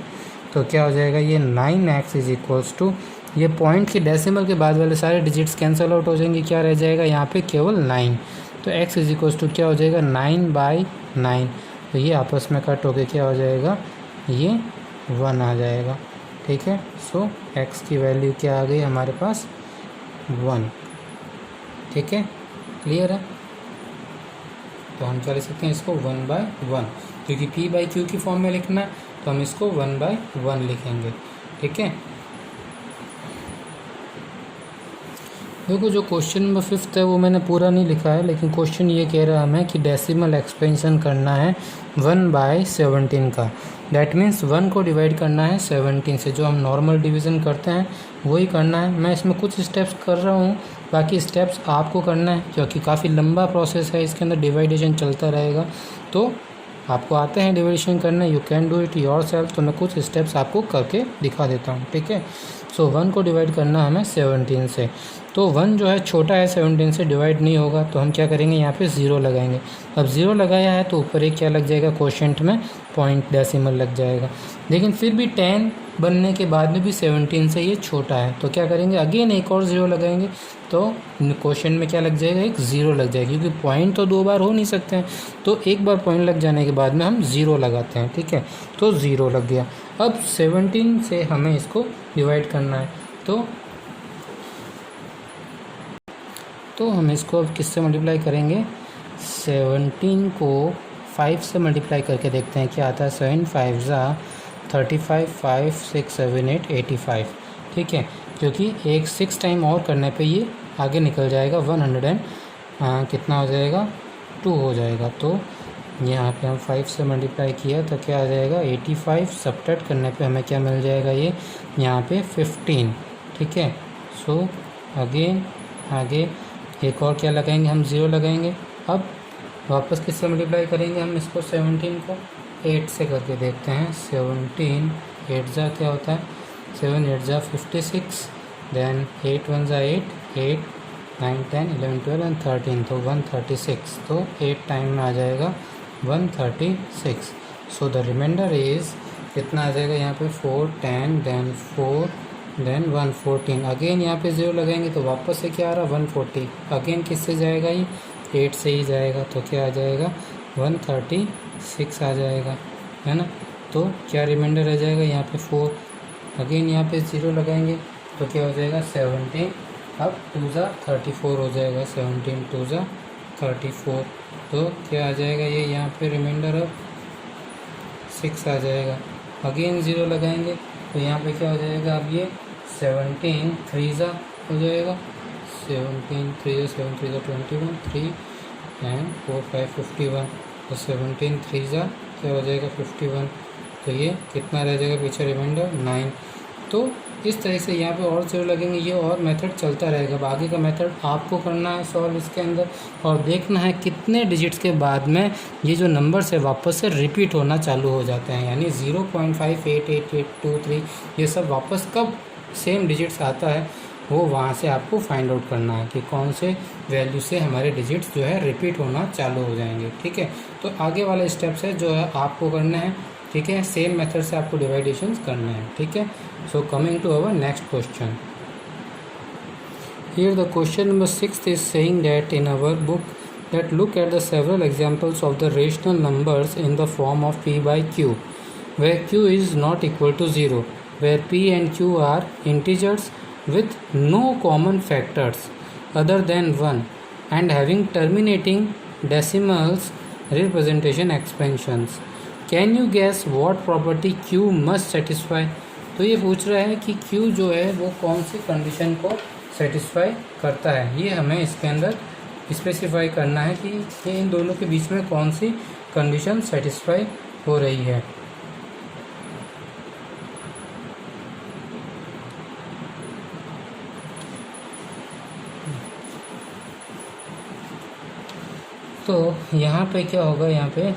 तो क्या हो जाएगा, ये 9x इज इक्वल्स टू, ये पॉइंट के डेसिमल के बाद वाले सारे डिजिट्स कैंसिल आउट हो जाएंगे, क्या रह जाएगा यहाँ पे, केवल 9। तो x इज इक्वल्स टू क्या हो जाएगा, 9/9। तो ये आपस में कट होके क्या हो जाएगा, ये 1 आ जाएगा। ठीक है, सो x की वैल्यू क्या आ गई हमारे पास, 1। ठीक है, क्लियर है। तो हम क्या लिख सकते हैं इसको, 1/1, क्योंकि p/q की फॉर्म में लिखना है तो हम इसको 1/1 लिखेंगे। ठीक है, देखो जो क्वेश्चन नंबर 5 है वो मैंने पूरा नहीं लिखा है, लेकिन क्वेश्चन ये कह रहा है हमें कि डेसिमल एक्सपेंशन करना है 1/17 का। दैट मीन्स 1 को डिवाइड करना है 17 से, जो हम नॉर्मल डिवीज़न करते हैं वही करना है। मैं इसमें कुछ स्टेप्स कर रहा हूँ, बाकी स्टेप्स आपको करना है, क्योंकि काफ़ी लंबा प्रोसेस है, इसके अंदर डिवाइडेशन चलता रहेगा। तो आपको आते हैं डिवाइडेशन करना, you can do it your self. तो मैं कुछ स्टेप्स आपको करके दिखा देता हूँ। ठीक है, सो 1 को डिवाइड करना हमें 17 से, तो 1 जो है छोटा है 17 से, डिवाइड नहीं होगा, तो हम क्या करेंगे, यहाँ पे 0 लगाएंगे। अब 0 लगाया है तो ऊपर एक क्या लग जाएगा, क्वोशिएंट में पॉइंट डेसिमल लग जाएगा। लेकिन फिर भी 10 बनने के बाद में भी 17 से ये छोटा है, तो क्या करेंगे, अगेन एक और 0 लगाएंगे, तो क्वोशिएंट में क्या लग जाएगा, एक 0 लग जाएगा, क्योंकि पॉइंट तो 2 बार हो नहीं सकते हैं। तो एक बार पॉइंट लग जाने के बाद में हम 0 लगाते हैं। ठीक है, तो 0 लग गया। अब 17 से हमें इसको डिवाइड करना है, तो हम इसको अब किससे मल्टीप्लाई करेंगे, 17 को 5 से मल्टीप्लाई करके देखते हैं क्या आता है। 7 5 ज़ा 35, 5 6 7 8 85। ठीक है, क्योंकि एक 6 टाइम और करने पे ये आगे निकल जाएगा, 100 कितना हो जाएगा, 2 हो जाएगा। तो यहाँ पे हम 5 से मल्टीप्लाई किया तो क्या आ जाएगा, 85। सब्ट्रैक्ट करने पे हमें क्या मिल जाएगा, ये यहाँ पे 15। ठीक है, सो अगेन आगे एक और क्या लगाएंगे, हम 0 लगाएंगे। अब वापस किससे मल्टीप्लाई करेंगे हम इसको, 17 को 8 से करके देखते हैं। 17 8 ज़ा क्या होता है, 7 8 ज़ा 56, देन 8 1 ज़ा 8 8 9 10 11 12 एंड 13, तो 136। तो 8 टाइम में आ जाएगा 136। सो द रिमाइंडर इज़ कितना आ जाएगा यहाँ पे, 4 10 देन 4 देन 114। अगेन यहाँ पे 0 लगाएंगे तो वापस से क्या आ रहा है, 140। अगेन किससे जाएगा, ये 8 से ही जाएगा, तो क्या आ जाएगा, 136 आ जाएगा, है ना। तो क्या रिमाइंडर रह जाएगा यहाँ पे 4। अगेन यहाँ पे 0 लगाएंगे तो क्या हो जाएगा, 17। अब 2 ज़ा 34 हो जाएगा, 17 2 ज़ा 34। तो क्या आ जाएगा, ये यहाँ पे रिमाइंडर अब 6 आ जाएगा। अगेन 0 लगाएंगे तो यहाँ पे क्या हो जाएगा, अब ये 17 3 ज़ा हो जाएगा, 17 3 ज़ा 7 3 ज़ा 21 3 एंड 4 5 51। तो 17 3 ज़ा क्या हो जाएगा, 51। तो ये कितना रह जाएगा पीछे, रिमाइंडर 9। तो इस तरह से यहाँ पे और 0 लगेंगे, ये और मेथड चलता रहेगा। अब आगे का मेथड आपको करना है सॉल्व इसके अंदर, और देखना है कितने डिजिट्स के बाद में ये जो नंबर्स है वापस से रिपीट होना चालू हो जाते हैं, यानी 0.58883 ये सब वापस कब सेम डिजिट्स आता है, वो वहाँ से आपको फाइंड आउट करना है कि कौन से वैल्यू से हमारे डिजिट्स जो है रिपीट होना चालू हो जाएंगे। ठीक है, तो आगे वाले स्टेप्स है जो है आपको करना है। ठीक है, सेम मेथड से आपको डिवाइडेशन करना है। ठीक है, so coming to our next question. Here the question number 6 is saying that in our book that look at the several examples of the rational numbers in the form of p by q, where q is not equal to 0, where p and q are integers with no common factors other than 1 and having terminating decimals representation expansions. Can you guess what property q must satisfy? तो ये पूछ रहा है कि q जो है वो कौन सी कंडीशन को सेटिस्फाई करता है। ये हमें इसके अंदर स्पेसिफाई करना है कि ये इन दोनों के बीच में कौन सी कंडीशन सेटिस्फाई हो रही है। तो यहाँ पे क्या होगा, यहाँ पे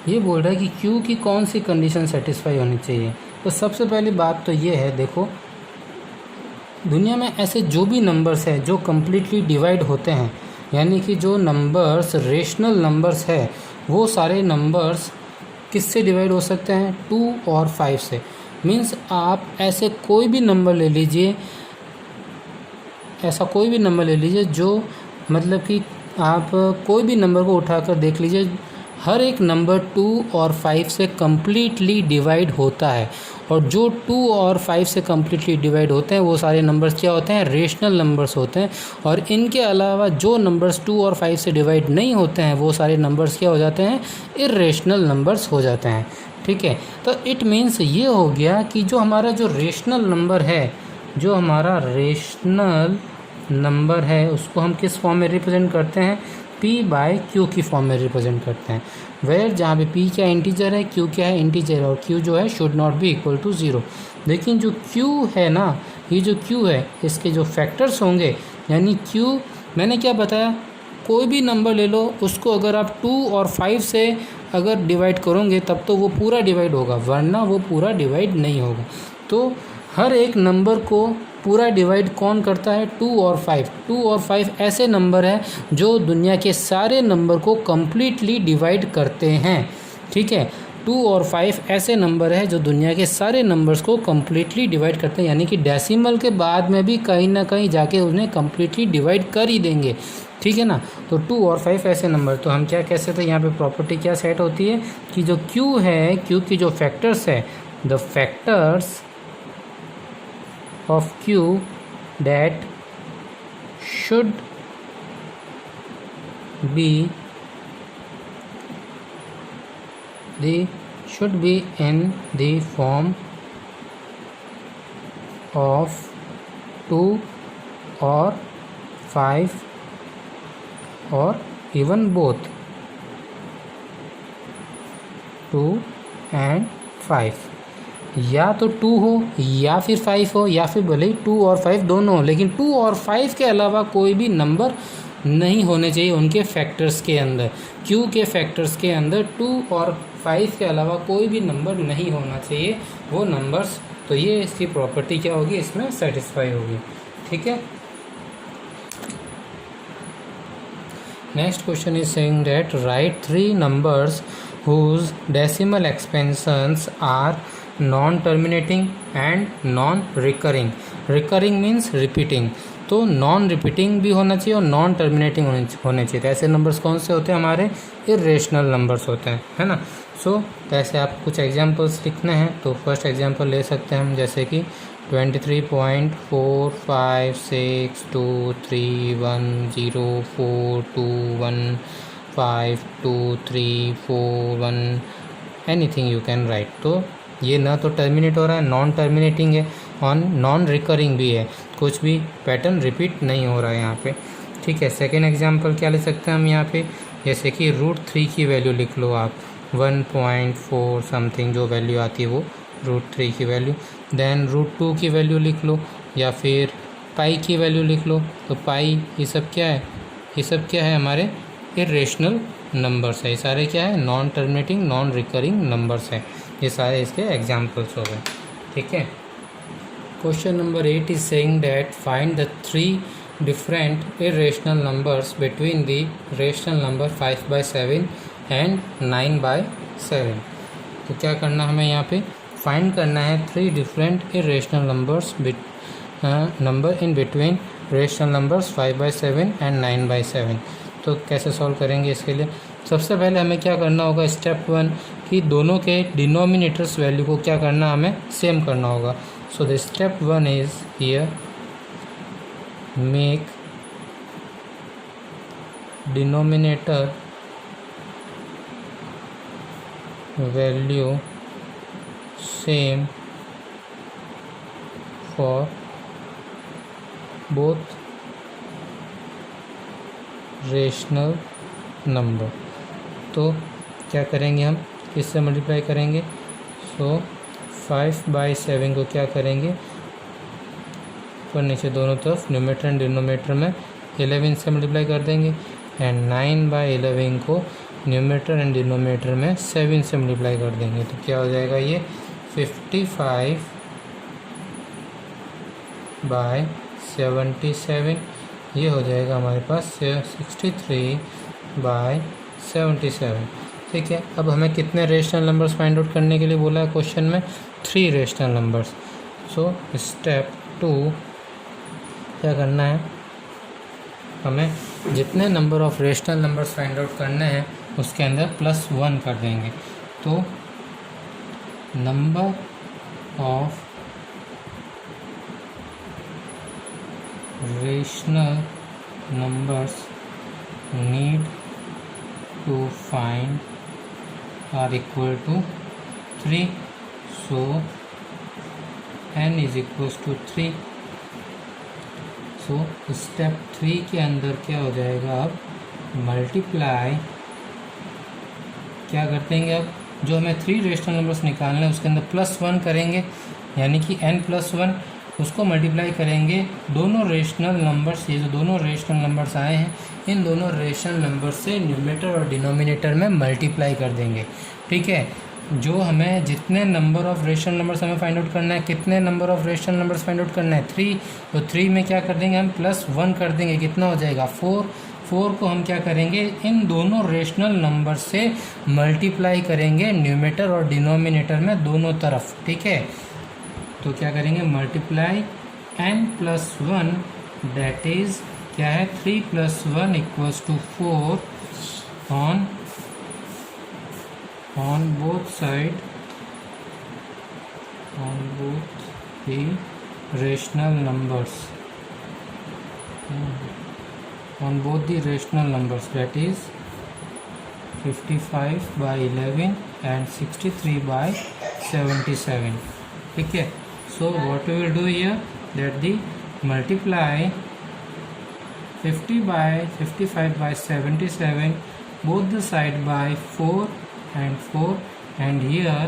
ये बोल रहा है कि Q की कौन सी कंडीशन सेटिस्फाई होनी चाहिए। तो सबसे पहली बात तो ये है, देखो दुनिया में ऐसे जो भी नंबर्स है जो कम्प्लीटली डिवाइड होते हैं, यानी कि जो नंबर्स रेशनल नंबर्स है, वो सारे नंबर्स किससे डिवाइड हो सकते हैं, 2 और 5 से। मीन्स आप ऐसे कोई भी नंबर ले लीजिए, ऐसा कोई भी नंबर ले लीजिए जो मतलब कि आप कोई भी नंबर को उठाकर देख लीजिए, हर एक नंबर 2 और 5 से कम्प्लीटली डिवाइड होता है। और जो 2 और 5 से कम्प्लीटली डिवाइड होते हैं वो सारे नंबर्स क्या होते हैं, रेशनल नंबर्स होते हैं। और इनके अलावा जो नंबर्स 2 और 5 से डिवाइड नहीं होते हैं वो सारे नंबर्स क्या हो जाते हैं, इर्रेशनल नंबर्स हो जाते हैं। ठीक है, तो इट मीन्स ये हो गया कि जो हमारा जो रेशनल नंबर है, जो हमारा रेशनल नंबर है उसको हम किस फॉर्म में रिप्रेजेंट करते हैं, P/Q की फॉर्म में रिप्रेजेंट करते हैं। वेयर जहाँ पे P क्या इंटीजर है, Q क्या है इंटीजर है, और Q जो है should not be equal to 0। लेकिन जो Q है ना, ये जो Q है इसके जो फैक्टर्स होंगे, यानी Q मैंने क्या बताया, कोई भी नंबर ले लो उसको अगर आप 2 और 5 से अगर डिवाइड करोगे तब तो वो पूरा डिवाइड होगा, वरना वो पूरा डिवाइड नहीं होगा। तो हर एक नंबर को पूरा डिवाइड कौन करता है, 2 और 5। 2 और 5 ऐसे नंबर हैं जो दुनिया के सारे नंबर को कम्प्लीटली डिवाइड करते हैं। ठीक है, 2 और 5 ऐसे नंबर है जो दुनिया के सारे नंबर्स को कम्प्लीटली डिवाइड करते हैं, यानी कि डेसिमल के बाद में भी कहीं ना कहीं जाके उन्हें कम्प्लीटली डिवाइड कर ही देंगे। ठीक है ना, तो 2 और 5 ऐसे नंबर, तो हम क्या कह सकते हैं, यहाँ पे प्रॉपर्टी क्या सेट होती है कि जो Q है, Q की जो फैक्टर्स है, the factors of Q that should be in the form of 2 or 5 or even both 2 and 5, या तो 2 हो या फिर 5 हो, या फिर भले ही 2 और 5 दोनों हो, लेकिन 2 और 5 के अलावा कोई भी नंबर नहीं होने चाहिए उनके फैक्टर्स के अंदर। Q के फैक्टर्स के अंदर 2 और 5 के अलावा कोई भी नंबर नहीं होना चाहिए वो नंबर्स। तो ये इसकी प्रॉपर्टी क्या होगी, इसमें सेटिस्फाई होगी। ठीक है, next question is saying that right 3 numbers whose decimal expansions are non-terminating and non-recurring। recurring means repeating, तो नॉन रिपीटिंग भी होना चाहिए और नॉन टर्मिनेटिंग होने चाहिए। तो ऐसे नंबर्स कौन से होते हैं, हमारे इरेशनल नंबर्स होते हैं, है ना। सो तो ऐसे आप कुछ एग्जांपल्स लिखने हैं, तो फर्स्ट एग्जांपल ले सकते हैं हम, जैसे कि 23.45623104215234 एनीथिंग यू कैन राइट। तो ये ना तो टर्मिनेट हो रहा है, नॉन टर्मिनेटिंग है, और नॉन रिकरिंग भी है, कुछ भी पैटर्न रिपीट नहीं हो रहा है यहाँ पे। ठीक है, सेकेंड एग्जांपल क्या ले सकते हैं हम यहाँ पे, जैसे कि √3 की वैल्यू लिख लो आप, 1.4 समथिंग जो वैल्यू आती है वो √3 की वैल्यू। देन √2 की वैल्यू लिख लो, या फिर पाई की वैल्यू लिख लो। तो पाई, ये सब क्या है, ये सब क्या है, हमारे इरेशनल नंबर्स है। ये सारे क्या है, non terminating non recurring numbers है। ये सारे इसके एग्जाम्पल्स हो गए। ठीक है, question number 8 is saying that find the 3 different irrational numbers between the rational number 5/7 and 9/7। तो क्या करना हमें यहाँ पे, फाइंड करना है 3 different irrational numbers number in between rational numbers 5/7 and 9/7। तो कैसे सॉल्व करेंगे इसके लिए, सबसे पहले हमें क्या करना होगा, स्टेप 1 कि दोनों के डिनोमिनेटर्स वैल्यू को क्या करना, हमें सेम करना होगा। So the step 1 is here, make denominator value same for both rational number. तो क्या करेंगे हम, किससे मल्टीप्लाई करेंगे? सो 5/7 को क्या करेंगे, ऊपर नीचे दोनों तरफ न्यूमरेटर एंड डिनोमिनेटर में 11 से मल्टीप्लाई कर देंगे, एंड 9/11 को न्यूमरेटर एंड डिनोमिनेटर में 7 से मल्टीप्लाई कर देंगे। तो क्या हो जाएगा ये 55/77, ये हो जाएगा हमारे पास 63/77। ठीक है, अब हमें कितने रेशनल नंबर्स फाइंड आउट करने के लिए बोला है क्वेश्चन में? 3 रेशनल नंबर्स। सो स्टेप 2 क्या करना है, हमें जितने number of rational numbers find out करने हैं उसके अंदर +1 कर देंगे। तो number of rational numbers need to find are equal to 3, so n is equals to 3। So step 3 के अंदर क्या हो जाएगा, अब मल्टीप्लाई क्या कर देंगे, अब जो हमें 3 रेशनल नंबर्स निकालने हैं उसके अंदर +1 करेंगे, यानी कि n+1, उसको मल्टीप्लाई करेंगे दोनों रेशनल नंबर्स, ये जो दोनों रेशनल नंबर्स आए हैं इन दोनों रेशनल नंबर से न्यूमरेटर और डिनोमिनेटर में मल्टीप्लाई कर देंगे। ठीक है, जो हमें जितने नंबर ऑफ रेशनल नंबर्स हमें फाइंड आउट करना है, कितने number of rational numbers find out करना है? 3। तो 3 में क्या कर देंगे हम, +1 कर देंगे, कितना हो जाएगा 4। 4 को हम क्या करेंगे, इन दोनों रेशनल नंबर से मल्टीप्लाई करेंगे न्यूमरेटर और डिनोमिनेटर में दोनों तरफ। ठीक है, तो क्या करेंगे, मल्टीप्लाई n+1, दैट इज क्या है 3 + 1 = 4 on both side, on both the rational numbers, on both the rational numbers, that is 55/11 and 63/77। ठीक है, so what we will do here, that the multiply 55/77 both the side by 4 and 4, and here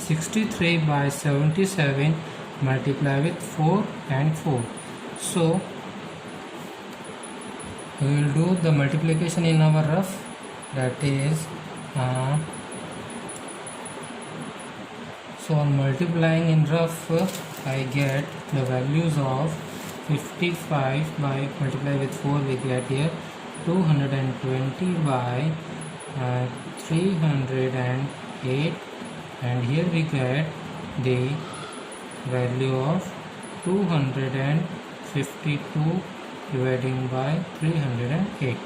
63/77 multiply with 4 and 4. So we will do the multiplication in our rough, that is so on multiplying in rough I get the values of 55 by multiply with 4 we get here 220/308, and here we get the value of 252 dividing by 308।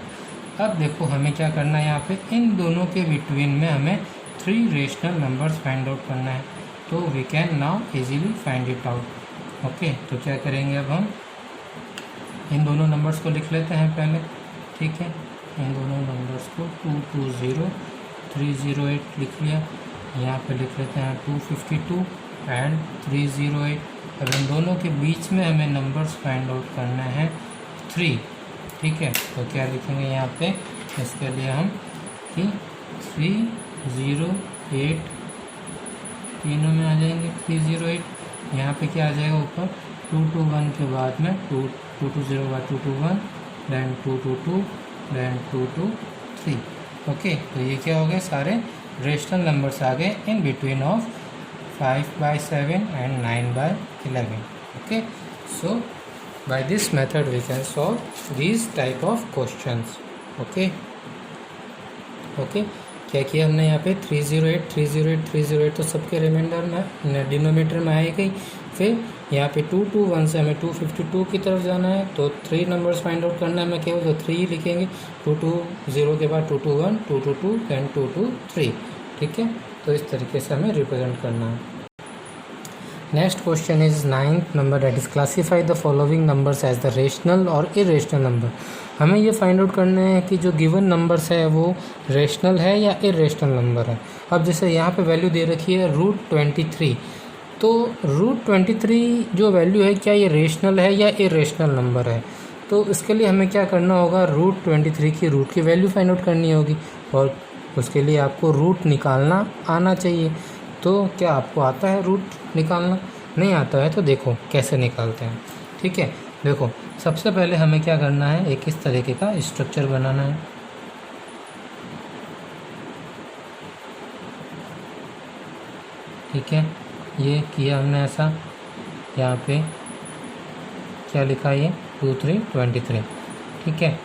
अब देखो हमें क्या करना है, यहाँ पे इन दोनों के बिटवीन में हमें 3 रेशनल नंबर्स फाइंड आउट करना है। तो we can now easily find it out. Okay, तो क्या करेंगे, अब हम इन दोनों नंबर्स को लिख लेते हैं पहले। ठीक है, इन दोनों नंबर्स को 220308 लिख लिया, यहाँ पे लिख लेते हैं 252 एंड 308। अब इन दोनों के बीच में हमें नंबर्स फाइंड आउट करना है 3। ठीक है, तो क्या लिखेंगे यहाँ पे, इसके लिए हम कि 308 तीनों में आ जाएंगे 308। यहाँ पे क्या आ जाएगा, ऊपर 221 के बाद में 220 बाद 221, देन 222, देन 223। ओके, तो ये क्या हो गए, सारे रेशनल नंबर्स आ गए in between of 5/7 and 9/11। Okay, so by this method we can solve these type of questions. Okay, क्या किया हमने यहाँ पे 308 308 308, तो सबके रिमाइंडर में डिनोमिनेटर में आएगी। फिर यहाँ पे 221 से हमें 252 की तरफ जाना है, तो 3 नंबर्स फाइंड आउट करना है हमें, केवल तो 3 ही लिखेंगे। 220 के बाद 221 222 एंड 223। ठीक है, तो इस तरीके से हमें रिप्रेजेंट करना है। Next question is 9th number, that is classify the following numbers as the rational और इरेशनल नंबर। हमें ये फाइंड आउट करना है कि जो गिवन नंबर्स है वो रेशनल है या इरेशनल नंबर है। अब जैसे यहाँ पे वैल्यू दे रखी है √23, तो √23 जो वैल्यू है क्या ये रेशनल है या इरेशनल नंबर है? तो इसके लिए हमें क्या करना होगा, √23 की रूट की वैल्यू फाइंड आउट करनी होगी और उसके लिए आपको रूट निकालना आना चाहिए। तो क्या आपको आता है रूट निकालना? नहीं आता है तो देखो कैसे निकालते हैं। ठीक है, देखो सबसे पहले हमें क्या करना है, एक इस तरीके का स्ट्रक्चर बनाना है। ठीक है, ये किया हमने ऐसा, यहाँ पे क्या लिखा है, ये 2 3 23। ठीक है,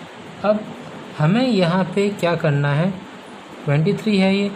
अब हमें यहाँ पे क्या करना है, 23 है ये,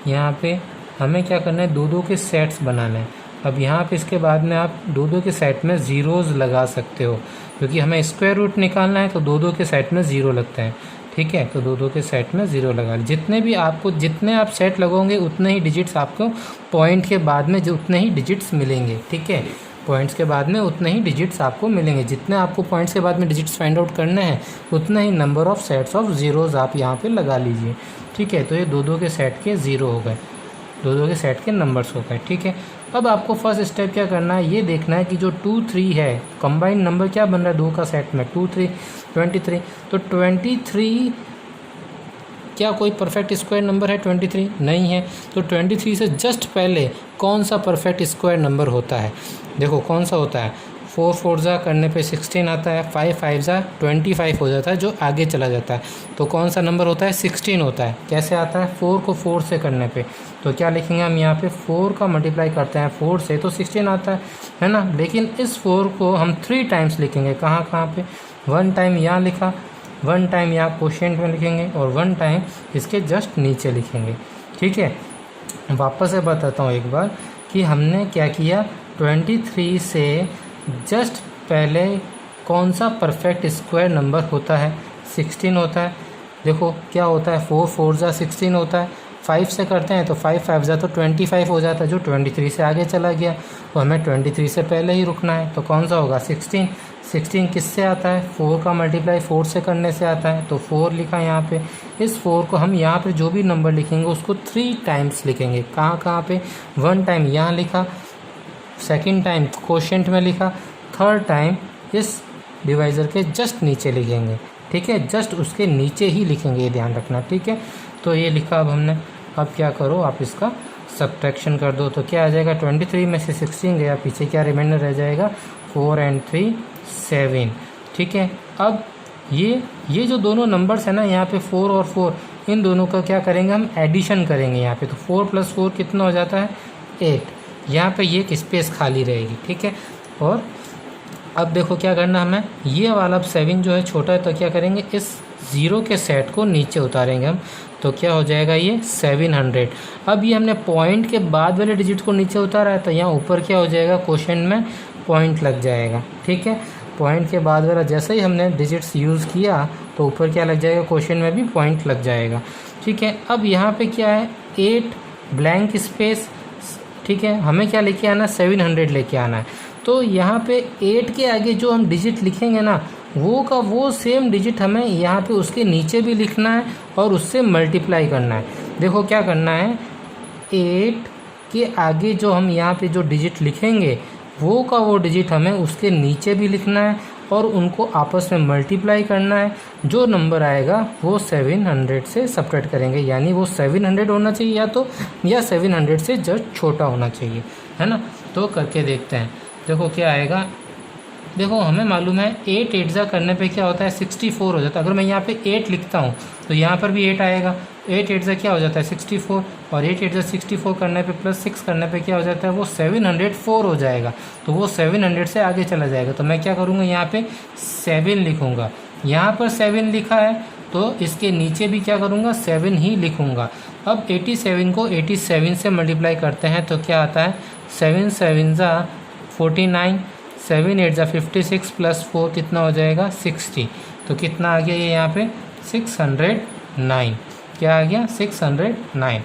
यहाँ पे हमें क्या करना है, दो दो के सेट्स बनाना है। अब यहाँ पे इसके बाद में आप दो दो के सेट में ज़ीरोज़ लगा सकते हो, क्योंकि हमें स्क्वायर रूट निकालना है तो दो दो के सेट में ज़ीरो लगता है। ठीक है, तो दो दो के सेट में ज़ीरो लगा, जितने आप सेट लगोगे उतने ही डिजिट्स आपको पॉइंट के बाद में उतने ही डिजिट्स मिलेंगे। ठीक है, पॉइंट्स के बाद में उतने ही डिजिट्स आपको मिलेंगे। जितने आपको पॉइंट्स के बाद में डिजिट्स फाइंड आउट करने हैं उतना ही number of sets of zeros आप यहाँ पे लगा लीजिए। ठीक है, तो ये दो दो के सेट के ज़ीरो हो गए, दो दो के सेट के नंबर्स हो गए। ठीक है, अब आपको फर्स्ट स्टेप क्या करना है, ये देखना है कि जो 2 3 है कंबाइंड नंबर क्या बन रहा है दो का सेट में, 2 3 23। तो 23 क्या कोई परफेक्ट स्क्वायर नंबर है? 23 नहीं है। तो 23 से जस्ट पहले कौन सा परफेक्ट स्क्वायर नंबर होता है? देखो कौन सा होता है, 4 4 जा करने पे 16 आता है, 5 5 जा 25 हो जाता है जो आगे चला जाता है। तो कौन सा नंबर होता है? 16 होता है। कैसे आता है? 4 को 4 से करने पे। तो क्या लिखेंगे हम यहाँ पे, 4 का मल्टीप्लाई करते हैं 4 से तो 16 आता है ना। लेकिन इस 4 को हम 3 टाइम्स लिखेंगे, कहाँ कहाँ पे, 1 टाइम यहाँ लिखा, 1 टाइम यहाँ कोशेंट में लिखेंगे और 1 टाइम इसके जस्ट नीचे लिखेंगे। ठीक है, वापस से बताता हूँ एक बार कि हमने क्या किया, 23 से जस्ट पहले कौन सा परफेक्ट स्क्वायर नंबर होता है? 16 होता है। देखो क्या होता है, 4 4 जा 16 होता है, 5 से करते हैं तो 5 5 जा तो 25 हो जाता है जो 23 से आगे चला गया। तो हमें 23 से पहले ही रुकना है, तो कौन सा होगा? 16। 16 किससे आता है? 4 का मल्टीप्लाई 4 से करने से आता है, तो 4 लिखा यहाँ पे। इस 4 को हम यहाँ पे जो भी नंबर लिखेंगे उसको 3 टाइम्स लिखेंगे, कहाँ कहाँ पे, 1 टाइम यहाँ लिखा, सेकंड टाइम कोशेंट में लिखा, थर्ड टाइम इस डिवाइज़र के जस्ट नीचे लिखेंगे। ठीक है, जस्ट उसके नीचे ही लिखेंगे, ये ध्यान रखना। ठीक है, तो ये लिखा अब हमने। अब क्या करो, आप इसका सब्ट्रैक्शन कर दो, तो क्या आ जाएगा, 23 में से 16 गया, पीछे क्या रिमाइंडर रह जाएगा, 4 और 3 7। ठीक है, अब ये जो दोनों नंबर्स है ना, यहाँ पे 4 और 4, इन दोनों का क्या करेंगे हम, एडिशन करेंगे यहाँ पे। तो 4 + 4 कितना हो जाता है? 8। यहाँ पे ये एक स्पेस खाली रहेगी। ठीक है, और अब देखो क्या करना हमें, ये वाला 7 जो है छोटा है, तो क्या करेंगे, इस 0 के सेट को नीचे उतारेंगे हम, तो क्या हो जाएगा, ये 700। अब ये हमने पॉइंट के बाद वाले डिजिट को नीचे उतारा है, तो यहाँ ऊपर क्या हो जाएगा, क्वोशिएंट में पॉइंट लग जाएगा। ठीक है, पॉइंट के बाद वाला जैसे ही हमने डिजिट्स यूज़ किया तो ऊपर क्या लग जाएगा, क्वोशिएंट में भी पॉइंट लग जाएगा। ठीक है, अब यहाँ पे क्या है, 8 ब्लैंक स्पेस। ठीक है, हमें क्या लेके आना, 700 लेके आना है। तो यहाँ पे 8 के आगे जो हम डिजिट लिखेंगे ना, वो सेम डिजिट हमें यहाँ पे उसके नीचे भी लिखना है और उससे मल्टीप्लाई करना है। देखो क्या करना है, 8 के आगे जो हम यहाँ पे जो डिजिट लिखेंगे वो डिजिट हमें उसके नीचे भी लिखना है और उनको आपस में मल्टीप्लाई करना है। जो नंबर आएगा वो 700 से सब्ट्रैक्ट करेंगे, यानी वो 700 होना चाहिए या 700 से जस्ट छोटा होना चाहिए, है ना। तो करके देखते हैं, देखो क्या आएगा। देखो हमें मालूम है 8 8 जा करने पे क्या होता है, 64 हो जाता है। अगर मैं यहाँ पे 8 लिखता हूँ तो यहाँ पर भी 8 आएगा। 8 8 जा क्या हो जाता है, 64, और 8 8 जा 64 करने पे +6 करने पे क्या हो जाता है, वो 704 हो जाएगा। तो वो 700 से आगे चला जाएगा। तो मैं क्या करूँगा, यहाँ पे 7 लिखूँगा। यहाँ पर 7 लिखा है तो इसके नीचे भी क्या करूँगा, 7 ही लिखूँगा। अब 87 को 87 से मल्टीप्लाई करते हैं तो क्या आता है, 7 7 जा 49, 7 8 जा 56 +4 कितना हो जाएगा, 60। तो कितना आ गया ये यहाँ पे, 609। क्या आ गया, 609।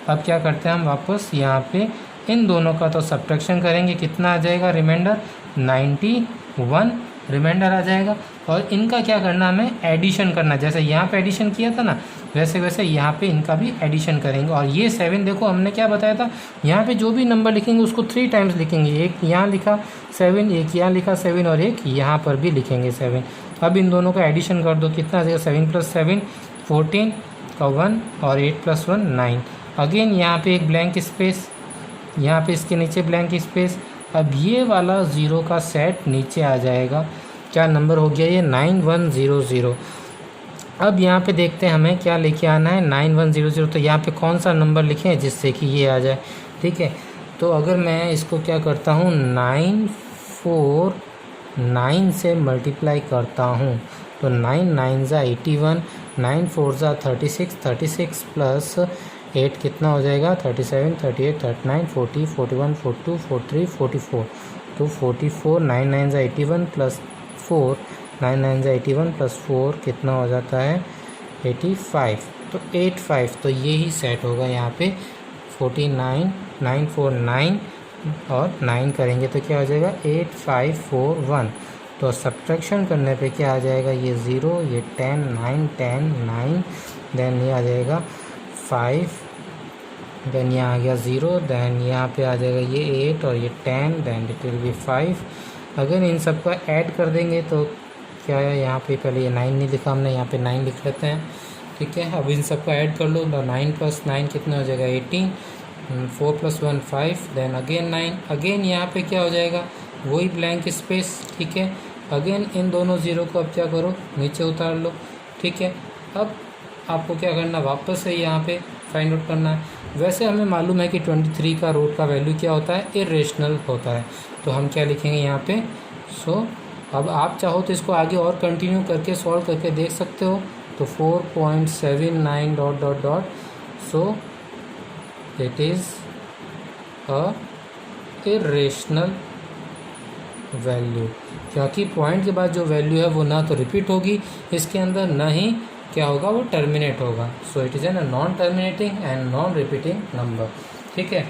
अब क्या करते हैं हम, वापस यहाँ पे इन दोनों का तो सब्ट्रैक्शन करेंगे, कितना आ जाएगा, रिमाइंडर 91 रिमाइंडर आ जाएगा। और इनका क्या करना, हमें एडिशन करना, जैसे यहाँ पे एडिशन किया था ना, वैसे वैसे यहाँ पे इनका भी एडिशन करेंगे। और ये 7 देखो हमने क्या बताया था, यहाँ पे जो भी नंबर लिखेंगे उसको 3 टाइम्स लिखेंगे। एक यहाँ लिखा 7, एक यहाँ लिखा 7 और एक यहाँ पर भी लिखेंगे 7। अब इन दोनों का एडिशन कर दो, कितना आ जाएगा, 7 + 7 14 का 1 और 8 + 1 9। अगेन यहाँ पे एक ब्लैंक स्पेस, यहाँ पे इसके नीचे ब्लैंक स्पेस। अब ये वाला 0 का सेट नीचे आ जाएगा। क्या नंबर हो गया ये, 9100। अब यहाँ पे देखते हैं हमें क्या लेके आना है, 9100। तो यहाँ पे कौन सा नंबर लिखें जिससे कि ये आ जाए, ठीक है। तो अगर मैं इसको क्या करता हूँ, 949 से मल्टीप्लाई करता हूँ तो 9 9 ज़ा 81, 9 4 ज़ा 36, 36 प्लस 8 कितना हो जाएगा, 37, 38, 39, 40, 41, 42, 43, 44। तो 44, 9 9 ज़ा 81 प्लस 4, 9 9 ज़ा 81 प्लस 4 कितना हो जाता है, 85। तो 85, तो यही सेट होगा यहाँ पे 49, 949 और 9 करेंगे तो क्या हो जाएगा, 8541। तो सब्ट्रैक्शन करने पे क्या आ जाएगा, ये 0, ये 10, 9 10 9, देन ये आ जाएगा 5, देन यहाँ आ गया 0, देन यहाँ पे आ जाएगा ये 8 और ये 10, देन इट विल बी 5। अगर इन सब का ऐड कर देंगे तो क्या है, यहाँ पे पहले ये 9 नहीं लिखा हमने, यहाँ पे 9 लिख लेते हैं, ठीक है। अब इन सब का ऐड कर लो, 9 + 9 कितना हो जाएगा, 18, 4 + 1 5, देन अगेन 9। अगेन यहाँ पे क्या हो जाएगा, वही ब्लैंक स्पेस, ठीक है। अगेन इन दोनों 0 को अब क्या करो, नीचे उतार लो, ठीक है। अब आपको क्या करना, वापस से यहाँ पे फाइंड आउट करना है। वैसे हमें मालूम है कि 23 का रूट का वैल्यू क्या होता है, इरेशनल होता है। तो हम क्या लिखेंगे यहाँ पे, सो अब आप चाहो तो इसको आगे और कंटिन्यू करके सॉल्व करके देख सकते हो। तो 4.79 ... so it is a irrational value, क्योंकि पॉइंट के बाद जो वैल्यू है वो ना तो रिपीट होगी इसके अंदर, ना ही क्या होगा, वो टर्मिनेट होगा। So it is an non terminating and non repeating number, ठीक है।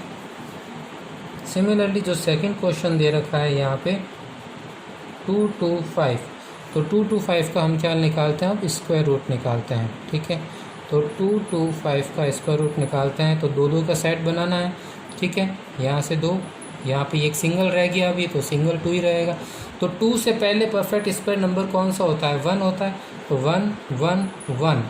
सिमिलरली जो सेकंड क्वेश्चन दे रखा है यहाँ पे 225, तो 225 का हम क्या निकालते हैं, अब स्क्वायर रूट निकालते हैं, ठीक है। तो 225 का स्क्वायर रूट निकालते हैं तो 2 का सेट बनाना है, ठीक है। यहाँ से 2, यहाँ पे एक सिंगल रह गया अभी, तो सिंगल 2 ही रहेगा। तो 2 से पहले परफेक्ट स्क्वायर नंबर कौन सा होता है, 1 होता है। तो 1 1 1,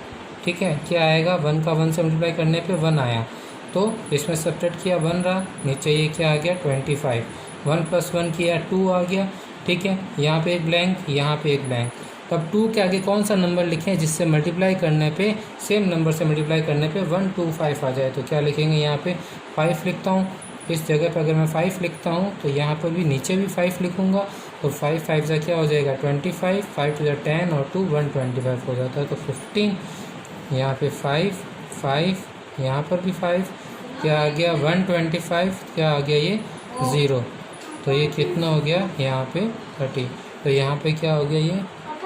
ठीक है। क्या आएगा, 1 का 1 से मल्टीप्लाई करने पे 1 आया, तो इसमें सब्ट्रैक्ट किया 1 रहा, नीचे ये क्या आ गया 25, 1 + 1 किया 2 आ गया, ठीक है। यहाँ पे एक ब्लैंक, यहाँ पे एक ब्लैंक। तब 2 के आगे कौन सा नंबर लिखें जिससे मल्टीप्लाई करने पे, सेम नंबर से मल्टीप्लाई करने पे 125 आ जाए। तो क्या लिखेंगे, यहाँ पे 5 लिखता हूँ। इस जगह पर अगर मैं 5 लिखता हूँ तो यहाँ पर भी नीचे भी 5 लिखूँगा। तो 5 5 ज़ा क्या हो जाएगा 25, 5 × 10 और 2 125 हो जाता है। तो 15, यहाँ पे 5 5, यहाँ पर भी 5, क्या आ गया 125, क्या आ गया ये 0। तो ये कितना हो गया यहाँ पे 30। तो यहाँ पे क्या हो गया ये